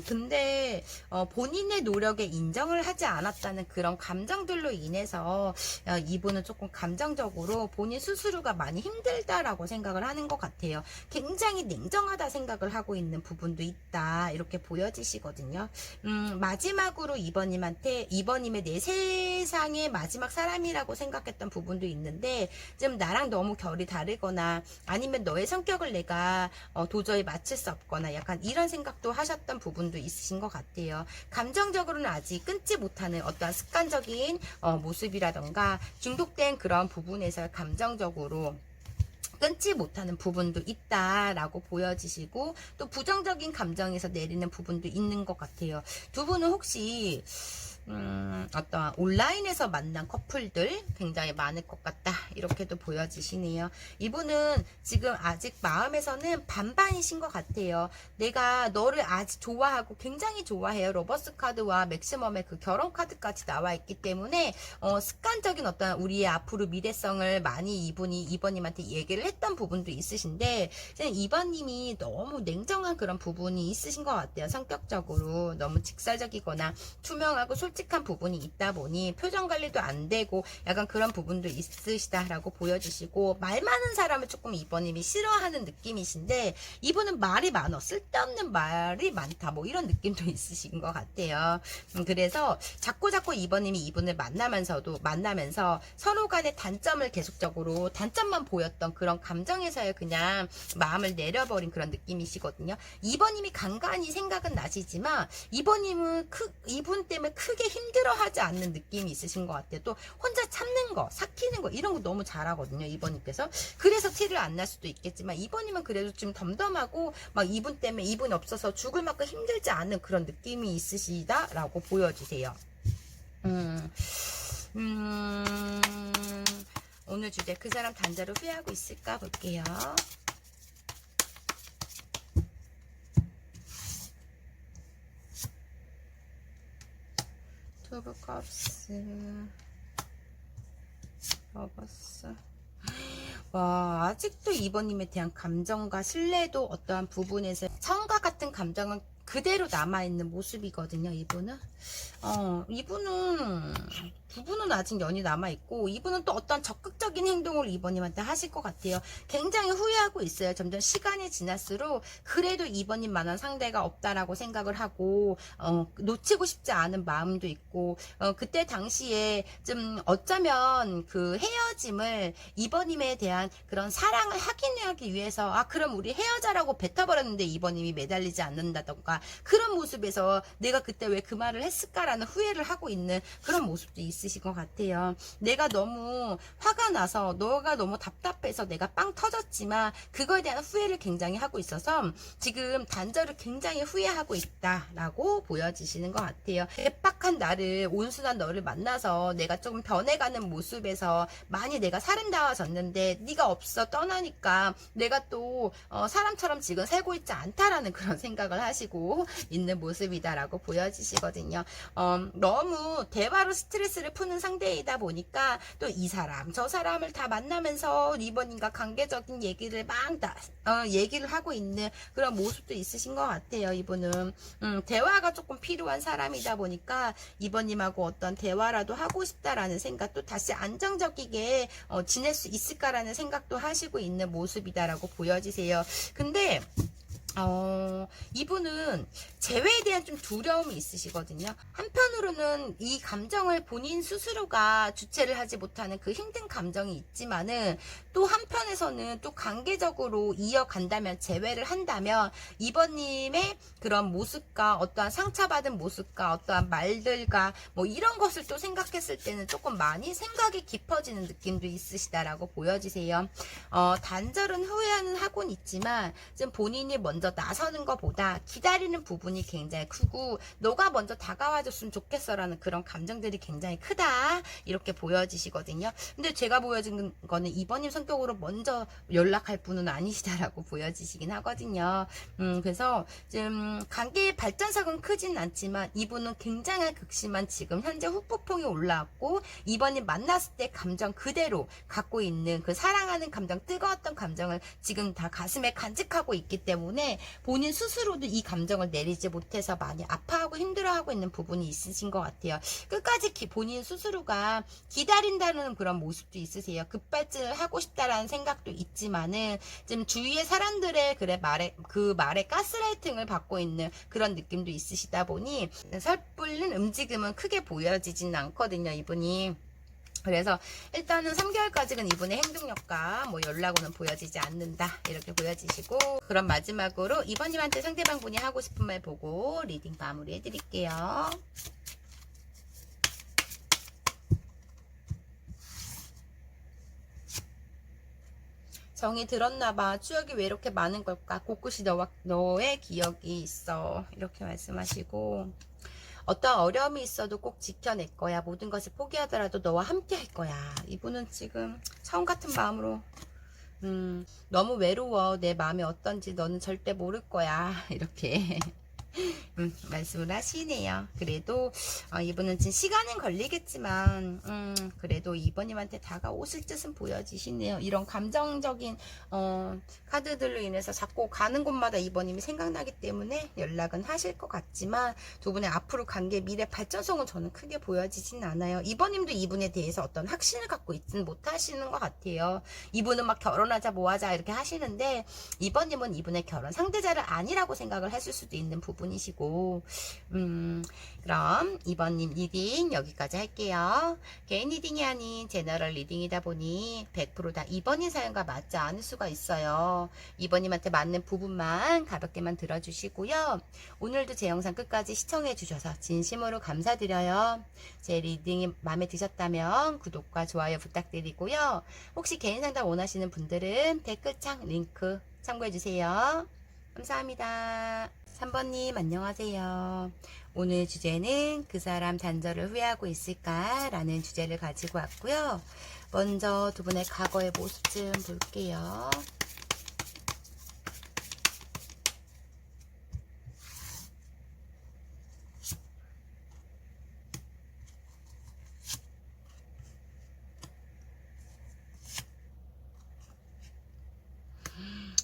근데 본인의 노력에 인정을 하지 않았다는 그런 감정들로 인해서 이분은 조금 감정적으로 본인 스스로가 많이 힘들다라고 생각을 하는 것 같아요. 굉장히 냉정하다 생각을 하고 있는 부분도 있다 이렇게 보여지시거든요. 마지막으로 2번님의 내 세상의 마지막 사람이라고 생각했던 부분도 있는데 좀 나랑 너무 결이 다르거나 아니면 너의 성격을 내가 도저히 맞출 수 없거나 약간 이런 생각도 하셨던 부분도 있으신 것 같아요. 감정적으로는 아직 끊지 못하는 어떠한 습관적인 모습이라던가 중독된 그런 부분에서 감정적으로 끊지 못하는 부분도 있다라고 보여지시고 또 부정적인 감정에서 내리는 부분도 있는 것 같아요. 두 분은 혹시 어떤 온라인에서 만난 커플들 굉장히 많을 것 같다 이렇게도 보여지시네요. 이분은 지금 아직 마음에서는 반반이신 것 같아요. 내가 너를 아직 좋아하고 굉장히 좋아해요. 로버스 카드와 맥시멈의 그 결혼 카드까지 나와 있기 때문에 습관적인 어떤 우리의 앞으로 미래성을 많이 이번님한테 얘기를 했던 부분도 있으신데, 2번님이 너무 냉정한 그런 부분이 있으신 것 같아요. 성격적으로 너무 직설적이거나 투명하고 솔직한 부분이 있다 보니 표정 관리도 안 되고 약간 그런 부분도 있으시다라고 보여주시고, 말 많은 사람을 조금 2번님이 싫어하는 느낌이신데, 이분은 말이 많어, 쓸데없는 말이 많다, 뭐 이런 느낌도 있으신 것 같아요. 그래서 자꾸 2번님이 이분을 만나면서 서로 간의 단점을 계속적으로 단점만 보였던 그런 감정에서의 그냥 마음을 내려버린 그런 느낌이시거든요. 2번님이 간간히 생각은 나시지만 이번님은 이분 때문에 크게 힘들어하지 않는 느낌이 있으신 것 같아요. 또 혼자 참는 거, 삭히는 거 이런 거 너무 잘하거든요, 이번님께서. 그래서 티를 안 날 수도 있겠지만 이번님은 그래도 좀 덤덤하고 막 이분 때문에 이분 없어서 죽을 만큼 힘들지 않은 그런 느낌이 있으시다라고 보여주세요. 오늘 주제, 그 사람 단자로 후회하고 있을까 볼게요. 투브 컵스, 러버스. 와, 아직도 이번님에 대한 감정과 신뢰도 어떠한 부분에서 처음과 같은 감정은 그대로 남아있는 모습이거든요, 이분은. 부분은 아직 연이 남아있고, 이분은 또 어떤 적극적인 행동을 이번님한테 하실 것 같아요. 굉장히 후회하고 있어요. 점점 시간이 지날수록 그래도 이번님만한 상대가 없다라고 생각을 하고, 놓치고 싶지 않은 마음도 있고, 그때 당시에 좀 어쩌면 그 헤어짐을 이번님에 대한 그런 사랑을 확인하기 위해서, 그럼 우리 헤어자라고 뱉어버렸는데 이번님이 매달리지 않는다던가, 그런 모습에서 내가 그때 왜 그 말을 했을까라는 후회를 하고 있는 그런 모습도 있으신 것 같아요. 내가 너무 화가 나서, 너가 너무 답답해서 내가 빵 터졌지만 그거에 대한 후회를 굉장히 하고 있어서 지금 단절을 굉장히 후회하고 있다라고 보여지시는 것 같아요. 개빡한 나를, 온순한 너를 만나서 내가 조금 변해가는 모습에서 많이 내가 사람다워졌는데 네가 없어 떠나니까 내가 또 사람처럼 지금 살고 있지 않다라는 그런 생각을 하시고 있는 모습이다라고 보여지시거든요. 너무 대화로 스트레스를 푸는 상대이다 보니까 또 이 사람 저 사람을 다 만나면서 이번인가 관계적인 얘기를 얘기를 하고 있는 그런 모습도 있으신 것 같아요. 이분은 대화가 조금 필요한 사람이다 보니까 이번님하고 어떤 대화라도 하고 싶다라는 생각도, 다시 안정적이게 지낼 수 있을까라는 생각도 하시고 있는 모습이다라고 보여지세요. 근데 이분은 재회에 대한 좀 두려움이 있으시거든요. 한편으로는 이 감정을 본인 스스로가 주체를 하지 못하는 그 힘든 감정이 있지만은, 또 한편에서는 또 관계적으로 이어간다면, 재회를 한다면 이번님의 그런 모습과 어떠한 상처받은 모습과 어떠한 말들과 뭐 이런 것을 또 생각했을 때는 조금 많이 생각이 깊어지는 느낌도 있으시다라고 보여지세요. 단절은 후회는 하곤 있지만 좀 본인이 먼저 나서는 것보다 기다리는 부분이 굉장히 크고, 너가 먼저 다가와줬으면 좋겠어라는 그런 감정들이 굉장히 크다, 이렇게 보여지시거든요. 근데 제가 보여진 거는 이번님 성격으로 먼저 연락할 분은 아니시다라고 보여지시긴 하거든요. 그래서 좀 관계의 발전석은 크진 않지만 이분은 굉장히 극심한 지금 현재 후폭풍이 올라왔고, 이번님 만났을 때 감정 그대로 갖고 있는 그 사랑하는 감정, 뜨거웠던 감정을 지금 다 가슴에 간직하고 있기 때문에 본인 스스로도 이 감정을 내리지 못해서 많이 아파하고 힘들어하고 있는 부분이 있으신 것 같아요. 끝까지 본인 스스로가 기다린다는 그런 모습도 있으세요. 급발진을 하고 싶다라는 생각도 있지만은 좀 주위의 사람들의 그 말에 가스라이팅을 받고 있는 그런 느낌도 있으시다 보니 섣불린 움직임은 크게 보여지진 않거든요, 이분이. 그래서 일단은 3개월까지는 이분의 행동력과 뭐 연락으로는 보여지지 않는다, 이렇게 보여지시고, 그럼 마지막으로 이번님한테 상대방분이 하고 싶은 말 보고 리딩 마무리 해드릴게요. 정이 들었나봐. 추억이 왜 이렇게 많은 걸까? 곳곳이 너의 기억이 있어, 이렇게 말씀하시고, 어떤 어려움이 있어도 꼭 지켜낼 거야. 모든 것을 포기하더라도 너와 함께 할 거야. 이분은 지금 처음 같은 마음으로 너무 외로워. 내 마음이 어떤지 너는 절대 모를 거야. 이렇게 말씀을 하시네요. 그래도 이분은 지금 시간은 걸리겠지만 그래도 이번님한테 다가오실 뜻은 보여지시네요. 이런 감정적인 카드들로 인해서 자꾸 가는 곳마다 이번님이 생각나기 때문에 연락은 하실 것 같지만 두 분의 앞으로 관계 미래 발전성은 저는 크게 보여지진 않아요. 이번님도 이분에 대해서 어떤 확신을 갖고 있지는 못하시는 것 같아요. 이분은 막 결혼하자 뭐하자 이렇게 하시는데 이번님은 이분의 결혼 상대자를 아니라고 생각을 하실 수도 있는 부분이시고 그럼 이번님 리딩 여기까지 할게요. 개인 리딩이 아닌 제너럴 리딩이다 보니 100%다 이번님 사연과 맞지 않을 수가 있어요. 이번님한테 맞는 부분만 가볍게만 들어주시고요. 오늘도 제 영상 끝까지 시청해 주셔서 진심으로 감사드려요. 제 리딩이 마음에 드셨다면 구독과 좋아요 부탁드리고요. 혹시 개인 상담 원하시는 분들은 댓글창 링크 참고해 주세요. 감사합니다. 3번님 안녕하세요. 오늘 주제는 그 사람 단절을 후회하고 있을까? 라는 주제를 가지고 왔고요. 먼저 두 분의 과거의 모습 좀 볼게요.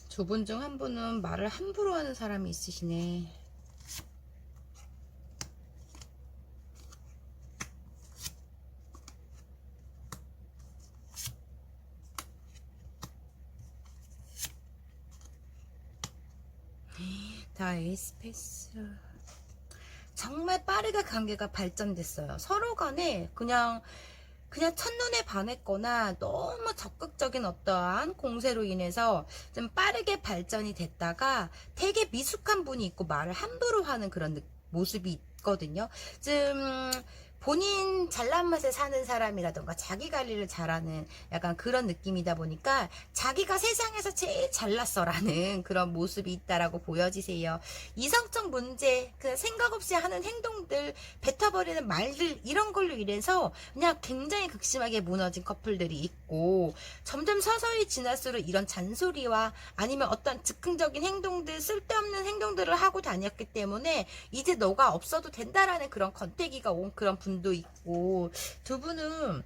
두 분 중 한 분은 말을 함부로 하는 사람이 있으시네. 다 에이스페이스. 정말 빠르게 관계가 발전됐어요. 서로 간에 그냥 첫눈에 반했거나 너무 적극적인 어떠한 공세로 인해서 좀 빠르게 발전이 됐다가 되게 미숙한 분이 있고 말을 함부로 하는 그런 모습이 있거든요. 좀 본인 잘난 맛에 사는 사람이라던가 자기 관리를 잘하는 약간 그런 느낌이다 보니까 자기가 세상에서 제일 잘났어라는 그런 모습이 있다라고 보여지세요. 이성적 문제, 그 생각 없이 하는 행동들, 뱉어버리는 말들 이런 걸로 인해서 그냥 굉장히 극심하게 무너진 커플들이 있고 점점 서서히 지날수록 이런 잔소리와 아니면 어떤 즉흥적인 행동들, 쓸데없는 행동들을 하고 다녔기 때문에 이제 너가 없어도 된다라는 그런 권태기가 온 그런 분도 있고 두 분은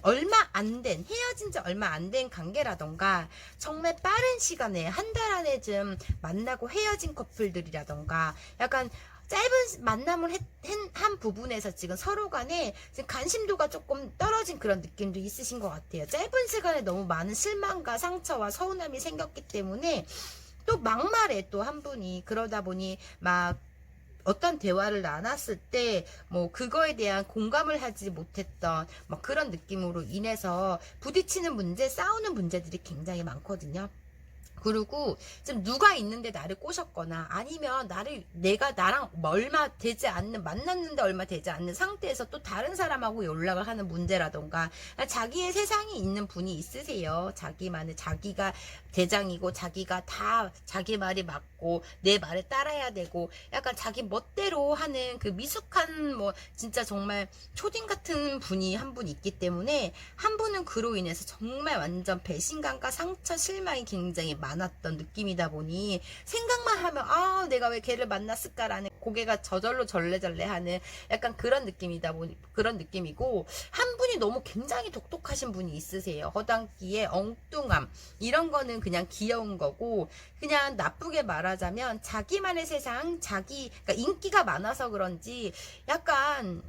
얼마 안 된, 헤어진 지 얼마 안 된 관계라던가 정말 빠른 시간에 한 달 안에 좀 만나고 헤어진 커플들이라던가 약간 짧은 만남을 한 부분에서 지금 서로 간에 지금 관심도가 조금 떨어진 그런 느낌도 있으신 것 같아요. 짧은 시간에 너무 많은 실망과 상처와 서운함이 생겼기 때문에 또 막말에 또 한 분이 그러다 보니 막 어떤 대화를 나눴을 때 뭐 그거에 대한 공감을 하지 못했던 막 그런 느낌으로 인해서 부딪히는 문제, 싸우는 문제들이 굉장히 많거든요. 그리고 지금 누가 있는데 나를 꼬셨거나 아니면 내가 나랑 얼마 되지 않는 만났는데 얼마 되지 않는 상태에서 또 다른 사람하고 연락을 하는 문제라던가 자기의 세상이 있는 분이 있으세요. 자기만의 자기가 대장이고 자기가 다 자기 말이 맞고 내 말에 따라야 되고 약간 자기 멋대로 하는 그 미숙한 뭐 진짜 정말 초딩 같은 분이 한 분 있기 때문에 한 분은 그로 인해서 정말 완전 배신감과 상처 실망이 굉장히 많았던 느낌이다 보니 생각만 하면 아 내가 왜 걔를 만났을까라는 고개가 저절로 절레절레하는 약간 그런 느낌이다 보니 그런 느낌이고 한 분이 너무 굉장히 독특하신 분이 있으세요. 허당끼의 엉뚱함 이런 거는 그냥 귀여운 거고 그냥 나쁘게 말하자면 자기만의 세상 그러니까 인기가 많아서 그런지 약간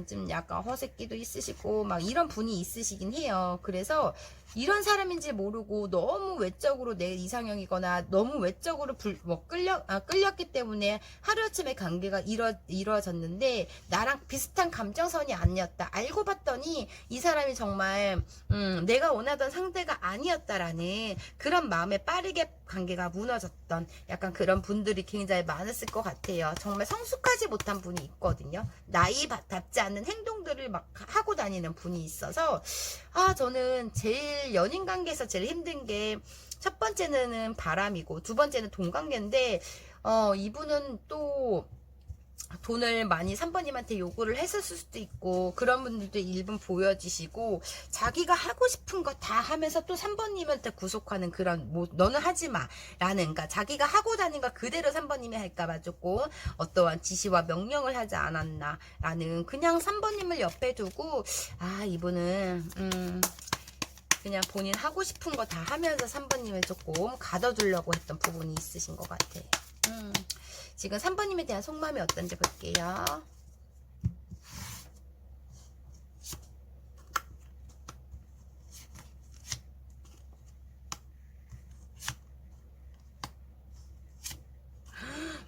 좀 약간 허세끼도 있으시고 막 이런 분이 있으시긴 해요. 그래서 이런 사람인지 모르고 너무 외적으로 내 이상형이거나 너무 외적으로 끌렸기 때문에 하루아침에 관계가 이루어졌는데 나랑 비슷한 감정선이 아니었다. 알고 봤더니 이 사람이 정말 내가 원하던 상대가 아니었다라는 그런 마음에 빠르게 관계가 무너졌던 약간 그런 분들이 굉장히 많았을 것 같아요. 정말 성숙하지 못한 분이 있거든요. 나이답지 않는 행동들을 막 하고 다니는 분이 있어서 저는 제일 연인 관계에서 제일 힘든 게 첫 번째는 바람이고 두 번째는 동관계인데 이분은 또 돈을 많이 3번님한테 요구를 했었을 수도 있고, 그런 분들도 일부 보여지시고, 자기가 하고 싶은 거 다 하면서 또 3번님한테 구속하는 그런, 뭐 너는 하지 마 라는, 그러니까 자기가 하고 다닌 거 그대로 3번님이 할까봐 조금 어떠한 지시와 명령을 하지 않았나 라는, 그냥 3번님을 옆에 두고, 아 이분은 그냥 본인 하고 싶은 거 다 하면서 3번님을 조금 가둬두려고 했던 부분이 있으신 것 같아. 지금 3번님에 대한 속마음이 어떤지 볼게요.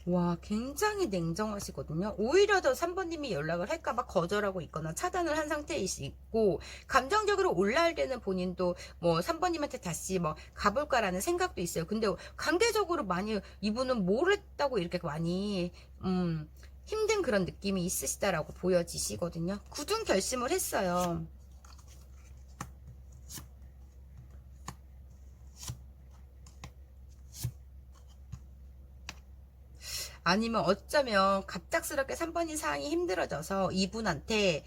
와, 굉장히 냉정하시거든요. 오히려 더 3번님이 연락을 할까봐 거절하고 있거나 차단을 한 상태이시고, 감정적으로 올라올 때는 본인도 뭐 3번님한테 다시 뭐 가볼까라는 생각도 있어요. 근데 관계적으로 많이 이분은 뭘 했다고 이렇게 많이 힘든 그런 느낌이 있으시다라고 보여지시거든요. 굳은 결심을 했어요. 아니면 어쩌면 갑작스럽게 3번이 상황이 힘들어져서 이분한테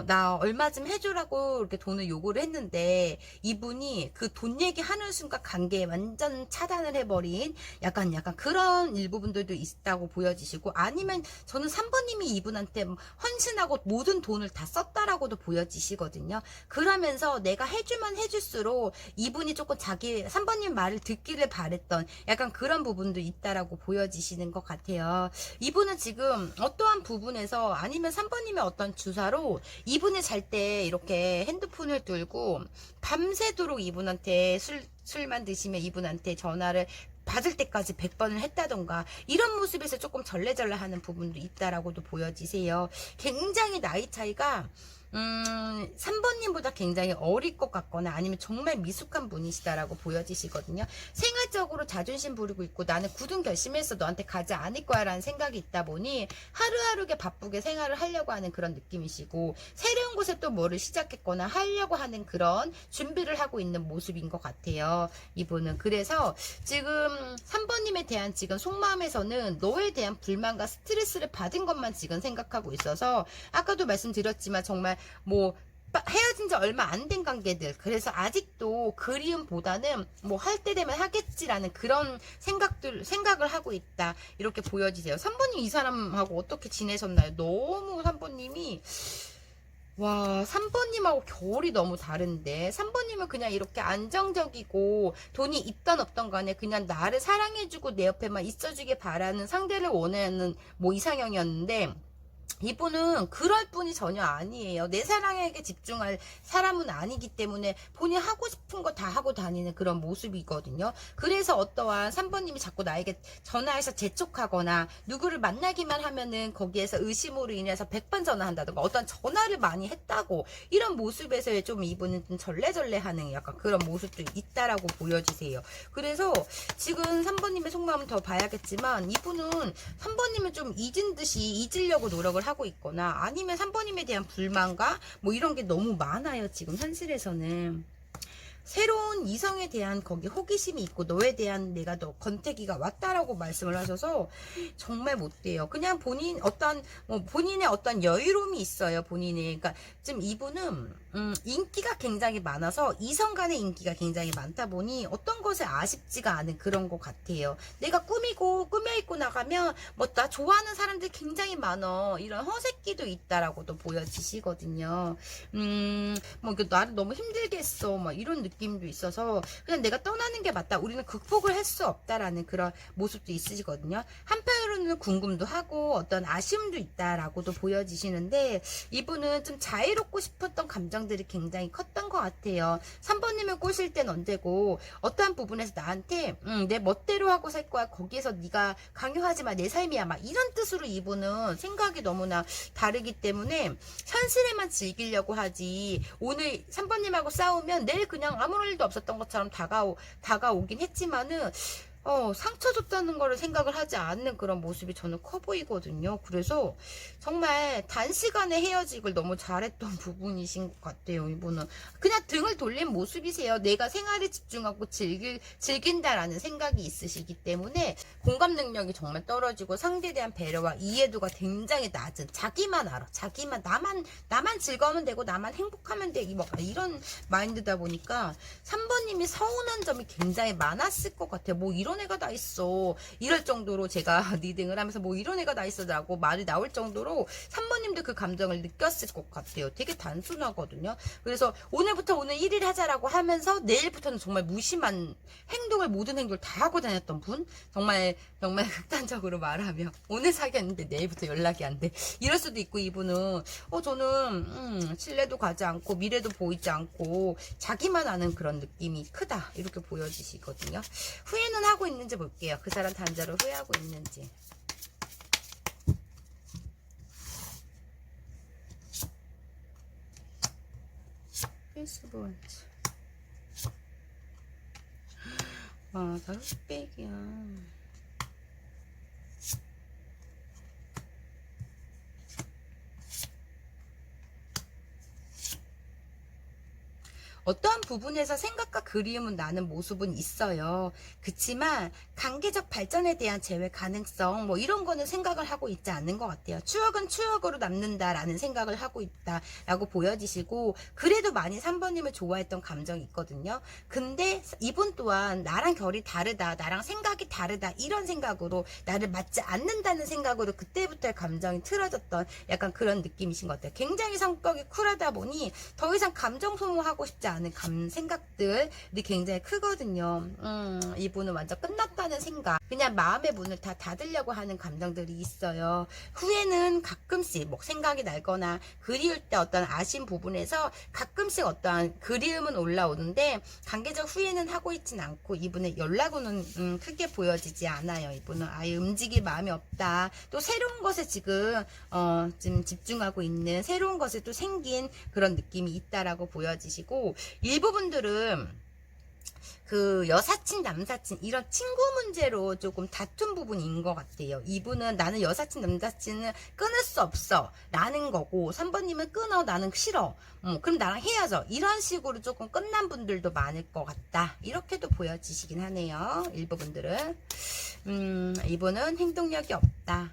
나 얼마 좀 해주라고 이렇게 돈을 요구를 했는데, 이분이 그 돈 얘기하는 순간 관계에 완전 차단을 해버린 약간 그런 일부분들도 있다고 보여지시고, 아니면 저는 3번님이 이분한테 헌신하고 모든 돈을 다 썼다라고도 보여지시거든요. 그러면서 내가 해주면 해줄수록 이분이 조금 자기 3번님 말을 듣기를 바랬던 약간 그런 부분도 있다라고 보여지시는 것 같아요. 이분은 지금 어떠한 부분에서, 아니면 3번님의 어떤 주사로 이분이 잘 때 이렇게 핸드폰을 들고 밤새도록 이분한테 술만 드시면 이분한테 전화를 받을 때까지 100번을 했다던가, 이런 모습에서 조금 절레절레 하는 부분도 있다라고도 보여지세요. 굉장히 나이 차이가 3번님보다 굉장히 어릴 것 같거나 아니면 정말 미숙한 분이시다라고 보여지시거든요. 생활적으로 자존심 부리고 있고, 나는 굳은 결심해서 너한테 가지 않을 거야 라는 생각이 있다 보니 하루하루게 바쁘게 생활을 하려고 하는 그런 느낌이시고, 새로운 곳에 또 뭐를 시작했거나 하려고 하는 그런 준비를 하고 있는 모습인 것 같아요, 이분은. 그래서 지금 3번님에 대한 지금 속마음에서는 너에 대한 불만과 스트레스를 받은 것만 지금 생각하고 있어서, 아까도 말씀드렸지만 정말 뭐 헤어진 지 얼마 안 된 관계들, 그래서 아직도 그리움보다는 뭐 할 때 되면 하겠지라는 그런 생각을 하고 있다, 이렇게 보여지세요. 3번님 이 사람하고 어떻게 지내셨나요? 너무 3번님이, 와, 3번님하고 결이 너무 다른데, 3번님은 그냥 이렇게 안정적이고 돈이 있던 없던 간에 그냥 나를 사랑해주고 내 옆에만 있어주길 바라는 상대를 원하는 뭐 이상형이었는데, 이분은 그럴 분이 전혀 아니에요. 내 사랑에게 집중할 사람은 아니기 때문에 본인 하고 싶은 거 다 하고 다니는 그런 모습이거든요. 그래서 어떠한 3번님이 자꾸 나에게 전화해서 재촉하거나 누구를 만나기만 하면은 거기에서 의심으로 인해서 100번 전화한다든가, 어떤 전화를 많이 했다고, 이런 모습에서 좀 이분은 좀 절레절레하는 약간 그런 모습도 있다라고 보여지세요. 그래서 지금 3번님의 속마음은 더 봐야겠지만, 이분은 3번님을 좀 잊은 듯이 잊으려고 노력을 하고 있거나, 아니면 3번님에 대한 불만과 뭐 이런 게 너무 많아요. 지금 현실에서는 새로운 이성에 대한 거기 호기심이 있고, 너에 대한 내가 너 권태기가 왔다라고 말씀을 하셔서 정말 못돼요. 그냥 본인 어떤 본인의 어떤 여유로움이 있어요, 본인이. 그러니까 지금 이분은 인기가 굉장히 많아서, 이성 간의 인기가 굉장히 많다 보니 어떤 것에 아쉽지가 않은 그런 것 같아요. 내가 꾸며 입고 나가면 뭐 나 좋아하는 사람들이 굉장히 많어, 이런 허세끼도 있다라고도 보여지시거든요. 뭐 이거 나를 너무 힘들게 했어, 뭐 이런 느낌도 있어서 그냥 내가 떠나는 게 맞다, 우리는 극복을 할 수 없다라는 그런 모습도 있으시거든요. 한편으로는 궁금도 하고 어떤 아쉬움도 있다라고도 보여지시는데, 이분은 좀 자유롭고 싶었던 감정들이 굉장히 컸던 것 같아요. 3번님을 꼬실 땐 언제고, 어떠한 부분에서 나한테 내 멋대로 하고 살 거야, 거기에서 네가 강요하지 마, 내 삶이야, 막 이런 뜻으로 이분은 생각이 너무나 다르기 때문에 현실에만 즐기려고 하지, 오늘 3번님하고 싸우면 내일 그냥 아무런 일도 없었던 것처럼 다가오긴 했지만은, 상처 줬다는 거를 생각을 하지 않는 그런 모습이 저는 커 보이거든요. 그래서 정말 단시간에 헤어지길 너무 잘했던 부분이신 것 같아요. 이분은 그냥 등을 돌린 모습이세요. 내가 생활에 집중하고 즐긴다라는 생각이 있으시기 때문에 공감 능력이 정말 떨어지고 상대에 대한 배려와 이해도가 굉장히 낮은, 자기만 알아. 자기만 나만 즐거우면 되고 나만 행복하면 돼. 이런 마인드다 보니까 3번님이 서운한 점이 굉장히 많았을 것 같아요. 뭐 이런 애가 다 있어. 이럴 정도로 제가 리딩을 하면서 뭐 이런 애가 다 있어 라고 말이 나올 정도로 3번님도 그 감정을 느꼈을 것 같아요. 되게 단순하거든요. 그래서 오늘부터 오늘 1일 하자라고 하면서 내일부터는 정말 무심한 모든 행동을 다 하고 다녔던 분? 정말 극단적으로 말하면 오늘 사귀었는데 내일부터 연락이 안 돼. 이럴 수도 있고, 이분은 저는 신뢰도 가지 않고 미래도 보이지 않고 자기만 아는 그런 느낌이 크다, 이렇게 보여지시거든요. 후회는 하고 있는지 볼게요. 그 사람 단자로 후회하고 있는지. 페이스북 와, 나 흑백이야. 어떠한 부분에서 생각과 그리움은 나는 모습은 있어요. 그치만 관계적 발전에 대한 재회 가능성 뭐 이런 거는 생각을 하고 있지 않는 것 같아요. 추억은 추억으로 남는다라는 생각을 하고 있다라고 보여지시고, 그래도 많이 3번님을 좋아했던 감정이 있거든요. 근데 이분 또한 나랑 결이 다르다, 나랑 생각이 다르다, 이런 생각으로 나를 맞지 않는다는 생각으로 그때부터의 감정이 틀어졌던 약간 그런 느낌이신 것 같아요. 굉장히 성격이 쿨하다 보니 더 이상 감정 소모하고 싶지 않은 생각들이 굉장히 크거든요. 이분은 완전 끝났다는 생각, 그냥 마음의 문을 다 닫으려고 하는 감정들이 있어요. 후회는 가끔씩 뭐 생각이 날거나 그리울 때 어떤 아쉬운 부분에서 가끔씩 어떠한 그리움은 올라오는데 관계적 후회는 하고 있진 않고, 이분의 연락은 크게 보여지지 않아요. 이분은 아예 움직일 마음이 없다. 또 새로운 것에 지금 집중하고 있는, 새로운 것에 또 생긴 그런 느낌이 있다라고 보여지시고, 일부분들은 그 여사친, 남사친 이런 친구 문제로 조금 다툰 부분인 것 같아요. 이분은 나는 여사친, 남사친을 끊을 수 없어 라는 거고, 3번님은 끊어, 나는 싫어, 그럼 나랑 헤어져, 이런 식으로 조금 끝난 분들도 많을 것 같다, 이렇게도 보여지시긴 하네요. 일부분들은 이분은 행동력이 없다,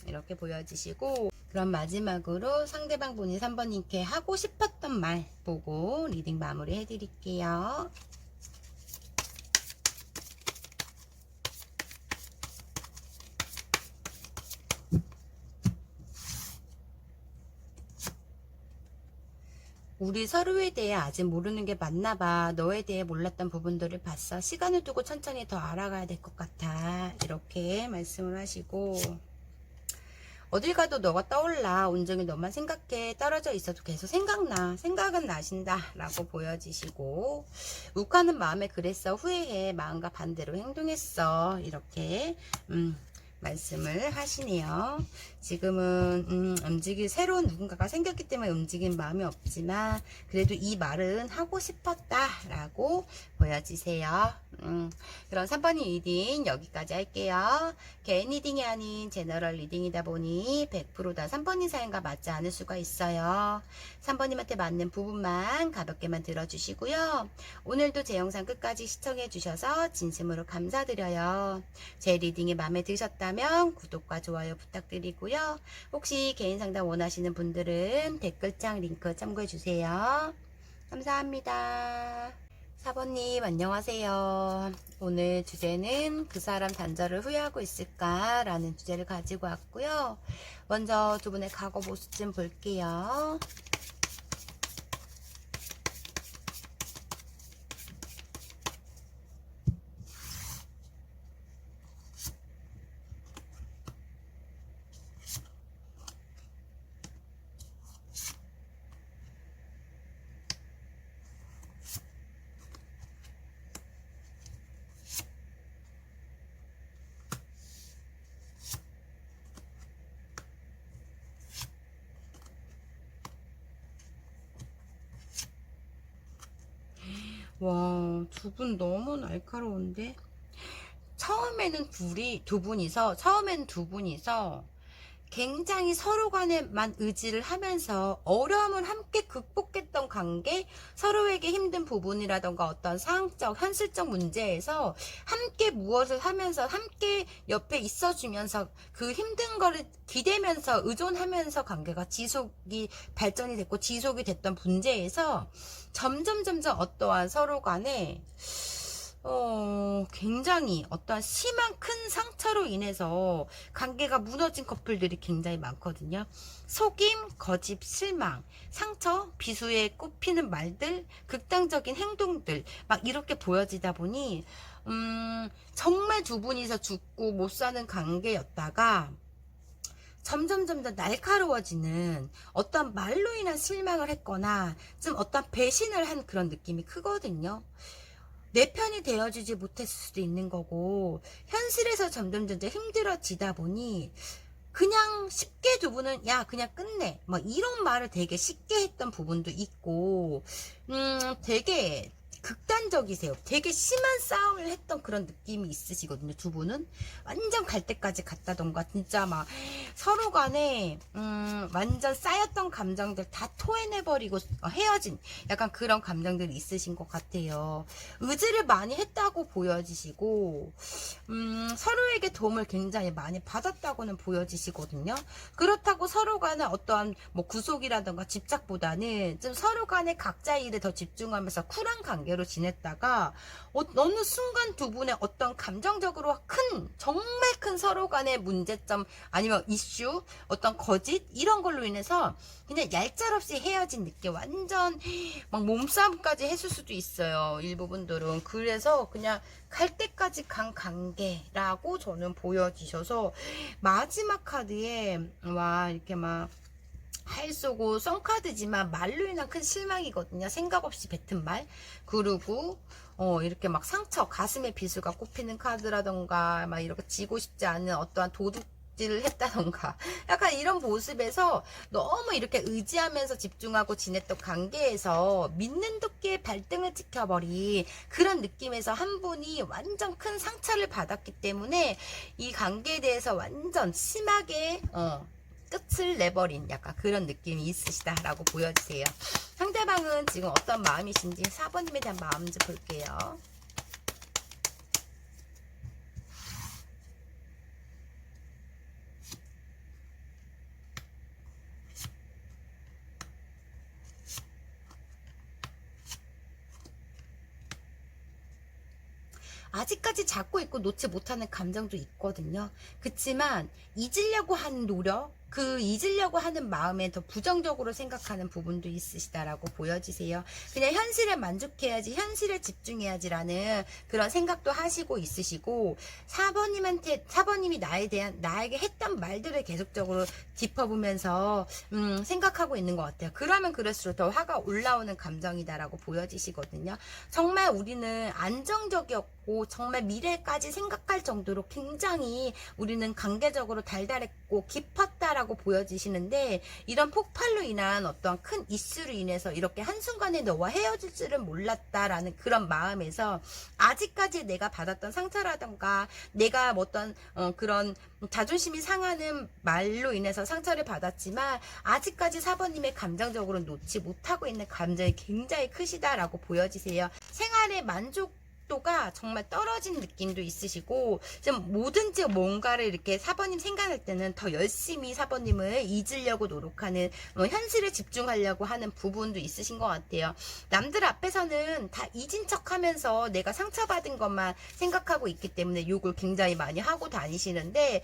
이렇게 보여지시고, 그럼 마지막으로 상대방 분이 3번님께 하고 싶었던 말 보고 리딩 마무리 해드릴게요. 우리 서로에 대해 아직 모르는 게 많나 봐. 너에 대해 몰랐던 부분들을 봤어. 시간을 두고 천천히 더 알아가야 될 것 같아. 이렇게 말씀을 하시고, 어딜 가도 너가 떠올라. 온종일 너만 생각해. 떨어져 있어도 계속 생각나. 생각은 나신다 라고 보여지시고, 욱하는 마음에 그랬어. 후회해. 마음과 반대로 행동했어. 이렇게 말씀을 하시네요. 지금은 새로운 누군가가 생겼기 때문에 움직인 마음이 없지만 그래도 이 말은 하고 싶었다 라고 보여지세요. 그럼 3번이 리딩 여기까지 할게요. 개인 리딩이 아닌 제너럴 리딩이다 보니 100%다 3번님 사연과 맞지 않을 수가 있어요. 3번님한테 맞는 부분만 가볍게만 들어주시고요. 오늘도 제 영상 끝까지 시청해 주셔서 진심으로 감사드려요. 제 리딩이 마음에 드셨다면 구독과 좋아요 부탁드리고요. 혹시 개인 상담 원하시는 분들은 댓글창 링크 참고해 주세요. 감사합니다. 4번님 안녕하세요. 오늘 주제는 그 사람 단절을 후회하고 있을까? 라는 주제를 가지고 왔고요. 먼저 두 분의 과거 모습 좀 볼게요. 와, 두 분 너무 날카로운데? 처음에는 두 분이서 굉장히 서로 간에만 의지를 하면서 어려움을 함께 극복했던 관계, 서로에게 힘든 부분이라던가 어떤 상황적, 현실적 문제에서 함께 무엇을 하면서 함께 옆에 있어주면서 그 힘든 거를 기대면서 의존하면서 관계가 발전이 됐고 지속이 됐던 문제에서 점점 어떠한 서로 간에 굉장히 어떤 심한 큰 상처로 인해서 관계가 무너진 커플들이 굉장히 많거든요. 속임, 거짓, 실망, 상처, 비수에 꼽히는 말들, 극단적인 행동들, 막 이렇게 보여지다 보니, 정말 두 분이서 죽고 못 사는 관계였다가, 점점 더 날카로워지는 어떤 말로 인한 실망을 했거나, 좀 어떤 배신을 한 그런 느낌이 크거든요. 내 편이 되어주지 못했을 수도 있는 거고 현실에서 점점 힘들어지다 보니 그냥 쉽게 두 분은 야 그냥 끝내 뭐 이런 말을 되게 쉽게 했던 부분도 있고 되게 극단적이세요. 되게 심한 싸움을 했던 그런 느낌이 있으시거든요. 두 분은 완전 갈 때까지 갔다던가 진짜 막 서로 간에 완전 쌓였던 감정들 다 토해내버리고 헤어진 약간 그런 감정들이 있으신 것 같아요. 의지를 많이 했다고 보여지시고 서로에게 도움을 굉장히 많이 받았다고는 보여지시거든요. 그렇다고 서로 간에 어떠한 뭐 구속이라던가 집착보다는 좀 서로 간에 각자의 일에 더 집중하면서 쿨한 관계로 지냈다가 어느 순간 두 분의 어떤 감정적으로 정말 큰 서로 간의 문제점 아니면 이슈 어떤 거짓 이런 걸로 인해서 그냥 얄짤없이 헤어진 느낌 완전 막 몸싸움까지 했을 수도 있어요. 일부 분들은 그래서 그냥 갈 때까지 간 관계라고 저는 보여지셔서 마지막 카드에 와 이렇게 막 할 쏘고 썬카드지만 말로 인한 큰 실망이거든요. 생각 없이 뱉은 말. 그리고 이렇게 막 상처 가슴에 비수가 꼽히는 카드라던가 막 이렇게 지고 싶지 않은 어떠한 도둑질을 했다던가 약간 이런 모습에서 너무 이렇게 의지하면서 집중하고 지냈던 관계에서 믿는 도끼의 발등을 찍혀버린 그런 느낌에서 한 분이 완전 큰 상처를 받았기 때문에 이 관계에 대해서 완전 심하게 끝을 내버린 약간 그런 느낌이 있으시다라고 보여주세요. 상대방은 지금 어떤 마음이신지 4번님에 대한 마음 좀 볼게요. 아직까지 잡고 있고 놓지 못하는 감정도 있거든요. 그치만 잊으려고 하는 노력, 그 잊으려고 하는 마음에 더 부정적으로 생각하는 부분도 있으시다라고 보여지세요. 그냥 현실에 만족해야지, 현실에 집중해야지라는 그런 생각도 하시고 있으시고 4번님이 나에게 했던 말들을 계속적으로 짚어보면서 생각하고 있는 것 같아요. 그러면 그럴수록 더 화가 올라오는 감정이다라고 보여지시거든요. 정말 우리는 안정적이었고 정말 미래까지 생각할 정도로 굉장히 우리는 관계적으로 달달했고 깊었다라고 보여지시는데 이런 폭발로 인한 어떤 큰 이슈로 인해서 이렇게 한순간에 너와 헤어질 줄은 몰랐다라는 그런 마음에서 아직까지 내가 받았던 상처라던가 내가 어떤 그런 자존심이 상하는 말로 인해서 상처를 받았지만 아직까지 4번님의 감정적으로 놓지 못하고 있는 감정이 굉장히 크시다라고 보여지세요. 생활의 만족도가 정말 떨어진 느낌도 있으시고 좀 뭐든지 뭔가를 이렇게 4번님 생각할 때는 더 열심히 4번님을 잊으려고 노력하는 현실에 집중하려고 하는 부분도 있으신 것 같아요. 남들 앞에서는 다 잊은 척 하면서 내가 상처받은 것만 생각하고 있기 때문에 욕을 굉장히 많이 하고 다니시는데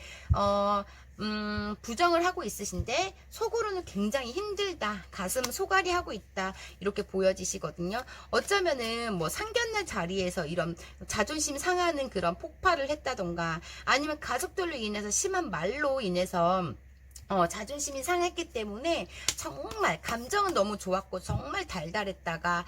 부정을 하고 있으신데 속으로는 굉장히 힘들다, 가슴 소갈이 하고 있다 이렇게 보여지시거든요. 어쩌면은 뭐 상견례 자리에서 이런 자존심 상하는 그런 폭발을 했다던가 아니면 가족들로 인해서 심한 말로 인해서 자존심이 상했기 때문에 정말 감정은 너무 좋았고 정말 달달했다가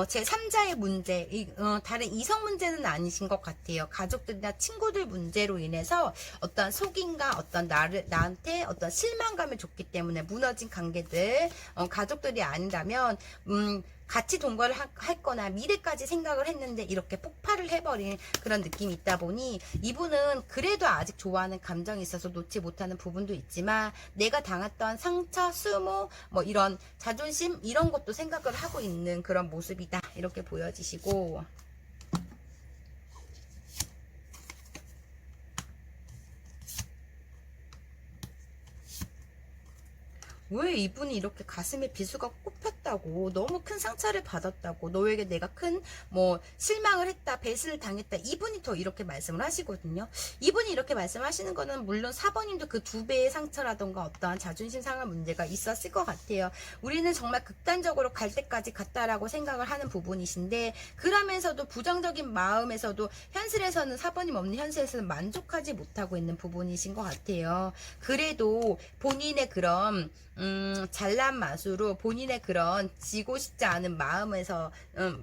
제 3자의 문제 다른 이성 문제는 아니신 것 같아요. 가족들이나 친구들 문제로 인해서 어떤 속임과 어떤 나한테 어떤 실망감을 줬기 때문에 무너진 관계들 가족들이 아니라면 같이 동거를 할 거나 미래까지 생각을 했는데 이렇게 폭발을 해버린 그런 느낌이 있다 보니 이분은 그래도 아직 좋아하는 감정이 있어서 놓지 못하는 부분도 있지만 내가 당했던 상처, 수모, 뭐 이런 자존심 이런 것도 생각을 하고 있는 그런 모습이다. 이렇게 보여지시고, 왜 이분이 이렇게 가슴에 비수가 꼽혔다고, 너무 큰 상처를 받았다고, 너에게 내가 큰 뭐 실망을 했다, 배신을 당했다, 이분이 더 이렇게 말씀을 하시거든요. 이분이 이렇게 말씀하시는 거는 물론 4번님도 그 2배의 상처라던가 어떠한 자존심 상한 문제가 있었을 것 같아요. 우리는 정말 극단적으로 갈 때까지 갔다라고 생각을 하는 부분이신데, 그러면서도 부정적인 마음에서도 현실에서는 4번님 없는 현실에서는 만족하지 못하고 있는 부분이신 것 같아요. 그래도 본인의 그런 잘난 맛으로 본인의 그런 지고 싶지 않은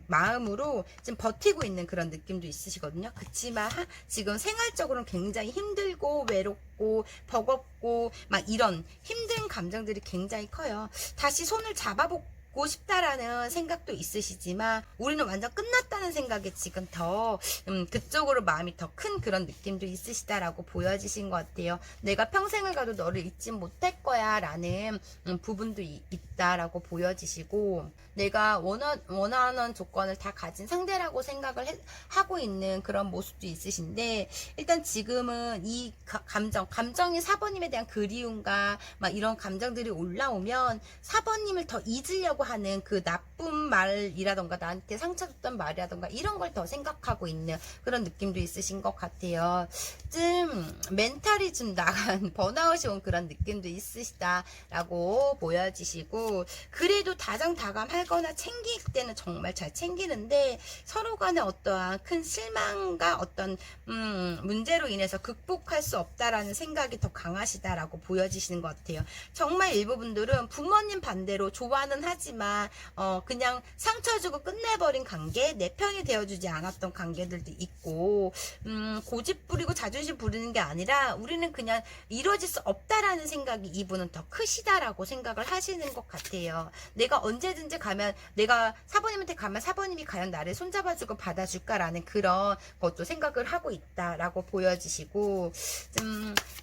마음으로 지금 버티고 있는 그런 느낌도 있으시거든요. 그치만 지금 생활적으로는 굉장히 힘들고 외롭고 버겁고 막 이런 힘든 감정들이 굉장히 커요. 다시 손을 잡아보고 싶다라는 생각도 있으시지만 우리는 완전 끝났다는 생각에 지금 더 그쪽으로 마음이 더 큰 그런 느낌도 있으시다라고 보여지신 것 같아요. 내가 평생을 가도 너를 잊지 못할 거야 라는 부분도 있다라고 보여지시고, 내가 원하는 조건을 다 가진 상대라고 생각을 하고 있는 그런 모습도 있으신데, 일단 지금은 이 감정이 4번님에 대한 그리움과 막 이런 감정들이 올라오면 4번님을 더 잊으려고 하는 그 나쁜 말이라던가 나한테 상처 줬던 말이라던가 이런 걸 더 생각하고 있는 그런 느낌도 있으신 것 같아요. 좀 멘탈이 좀 나간 번아웃이 온 그런 느낌도 있으시다라고 보여지시고, 그래도 다정다감하거나 챙길 때는 정말 잘 챙기는데 서로 간에 어떠한 큰 실망과 어떤 문제로 인해서 극복할 수 없다라는 생각이 더 강하시다라고 보여지시는 것 같아요. 정말 일부분들은 부모님 반대로 좋아는 하지만 그냥 상처 주고 끝내버린 관계, 내 편이 되어주지 않았던 관계들도 있고, 고집 부리고 자존심 부리는 게 아니라 우리는 그냥 이루어질 수 없다라는 생각이 이분은 더 크시다라고 생각을 하시는 것 같아요. 내가 언제든지 가면, 내가 4번님한테 가면 4번님이 과연 나를 손잡아주고 받아줄까라는 그런 것도 생각을 하고 있다라고 보여지시고,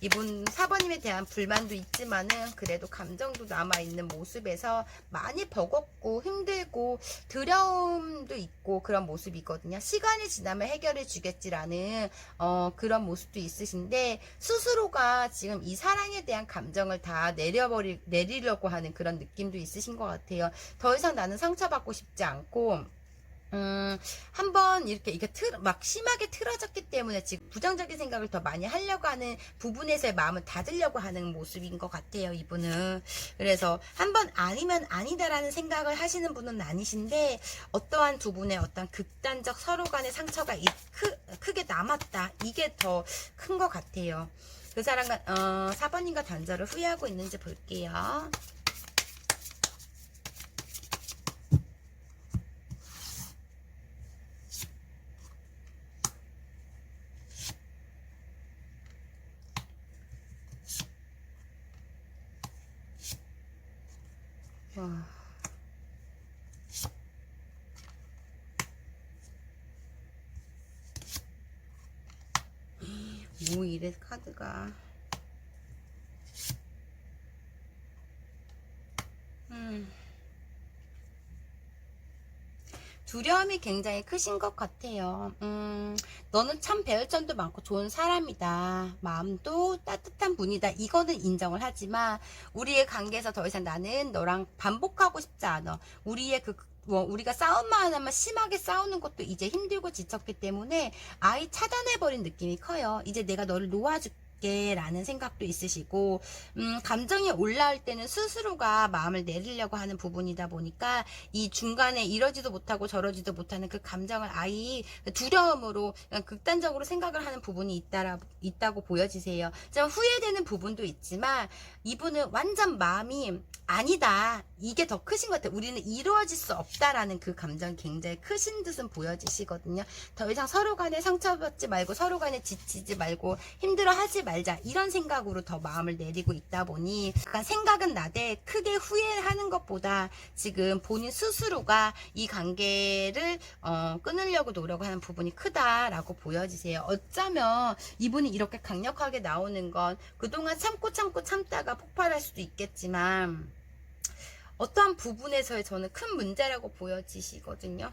이분 4번님에 대한 불만도 있지만은 그래도 감정도 남아있는 모습에서 많이 버겁고 힘들고 두려움도 있고 그런 모습이거든요. 시간이 지나면 해결해 주겠지라는 그런 모습도 있으신데, 스스로가 지금 이 사랑에 대한 감정을 다 내리려고 하는 그런 느낌도 있으신 것 같아요. 더 이상 나는 상처받고 싶지 않고, 한번 이렇게 막 심하게 틀어졌기 때문에 지금 부정적인 생각을 더 많이 하려고 하는 부분에서의 마음을 닫으려고 하는 모습인 것 같아요, 이분은. 그래서 한번 아니면 아니다라는 생각을 하시는 분은 아니신데, 어떠한 두 분의 어떤 극단적 서로 간의 상처가 크게 남았다, 이게 더 큰 것 같아요. 그 사람과 4번님과 단절을 후회하고 있는지 볼게요. 와. 뭐 이래 카드가. 두려움이 굉장히 크신 것 같아요. 너는 참 배울 점도 많고 좋은 사람이다. 마음도 따뜻한 분이다. 이거는 인정을 하지만 우리의 관계에서 더 이상 나는 너랑 반복하고 싶지 않아. 우리가 싸움만 하면 심하게 싸우는 것도 이제 힘들고 지쳤기 때문에 아예 차단해버린 느낌이 커요. 이제 내가 너를 놓아줄게 라는 생각도 있으시고, 감정이 올라올 때는 스스로가 마음을 내리려고 하는 부분이다 보니까 이 중간에 이러지도 못하고 저러지도 못하는 그 감정을 아예 두려움으로 극단적으로 생각을 하는 부분이 있다고 보여지세요. 좀 후회되는 부분도 있지만 이분은 완전 마음이 아니다, 이게 더 크신 것 같아요. 우리는 이루어질 수 없다라는 그 감정이 굉장히 크신 듯은 보여지시거든요. 더 이상 서로 간에 상처받지 말고 서로 간에 지치지 말고 힘들어하지 말고 말자 이런 생각으로 더 마음을 내리고 있다 보니 약간 생각은 나되 크게 후회하는 것보다 지금 본인 스스로가 이 관계를 끊으려고 노력을 하는 부분이 크다라고 보여지세요. 어쩌면 이분이 이렇게 강력하게 나오는 건 그동안 참다가 폭발할 수도 있겠지만 어떠한 부분에서의 저는 큰 문제라고 보여지시거든요.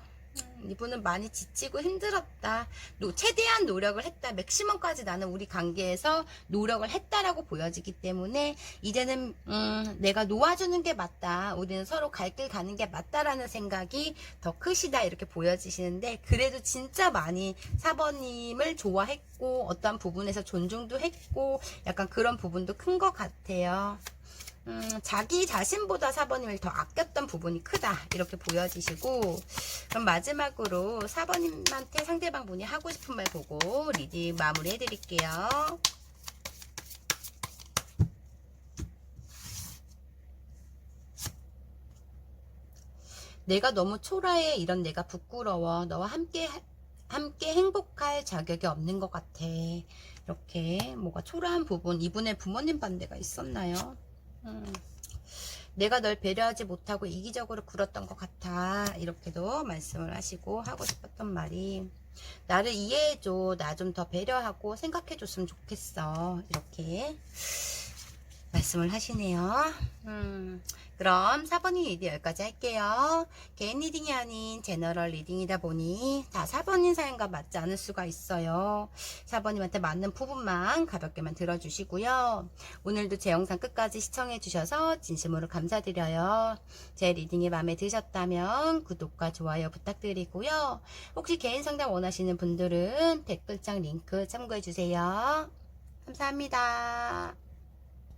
이분은 많이 지치고 힘들었다. 최대한 노력을 했다. 맥시멈까지 나는 우리 관계에서 노력을 했다라고 보여지기 때문에 이제는 내가 놓아주는 게 맞다. 우리는 서로 갈 길 가는 게 맞다라는 생각이 더 크시다 이렇게 보여지시는데 그래도 진짜 많이 4번님을 좋아했고 어떠한 부분에서 존중도 했고 약간 그런 부분도 큰 것 같아요. 자기 자신보다 4번님을 더 아꼈던 부분이 크다 이렇게 보여지시고 그럼 마지막으로 4번님한테 상대방 분이 하고 싶은 말 보고 리딩 마무리 해드릴게요. 내가 너무 초라해. 이런 내가 부끄러워. 너와 함께 행복할 자격이 없는 것 같아. 이렇게 뭐가 초라한 부분. 이분의 부모님 반대가 있었나요? 내가 널 배려하지 못하고 이기적으로 굴었던 것 같아. 이렇게도 말씀을 하시고 하고 싶었던 말이 나를 이해해줘. 나 좀 더 배려하고 생각해줬으면 좋겠어. 이렇게 말씀을 하시네요. 그럼 4번이 리딩 여기까지 할게요. 개인 리딩이 아닌 제너럴 리딩이다 보니 다 4번님 사연과 맞지 않을 수가 있어요. 4번님한테 맞는 부분만 가볍게만 들어주시고요. 오늘도 제 영상 끝까지 시청해 주셔서 진심으로 감사드려요. 제 리딩이 마음에 드셨다면 구독과 좋아요 부탁드리고요. 혹시 개인 상담 원하시는 분들은 댓글창 링크 참고해 주세요. 감사합니다.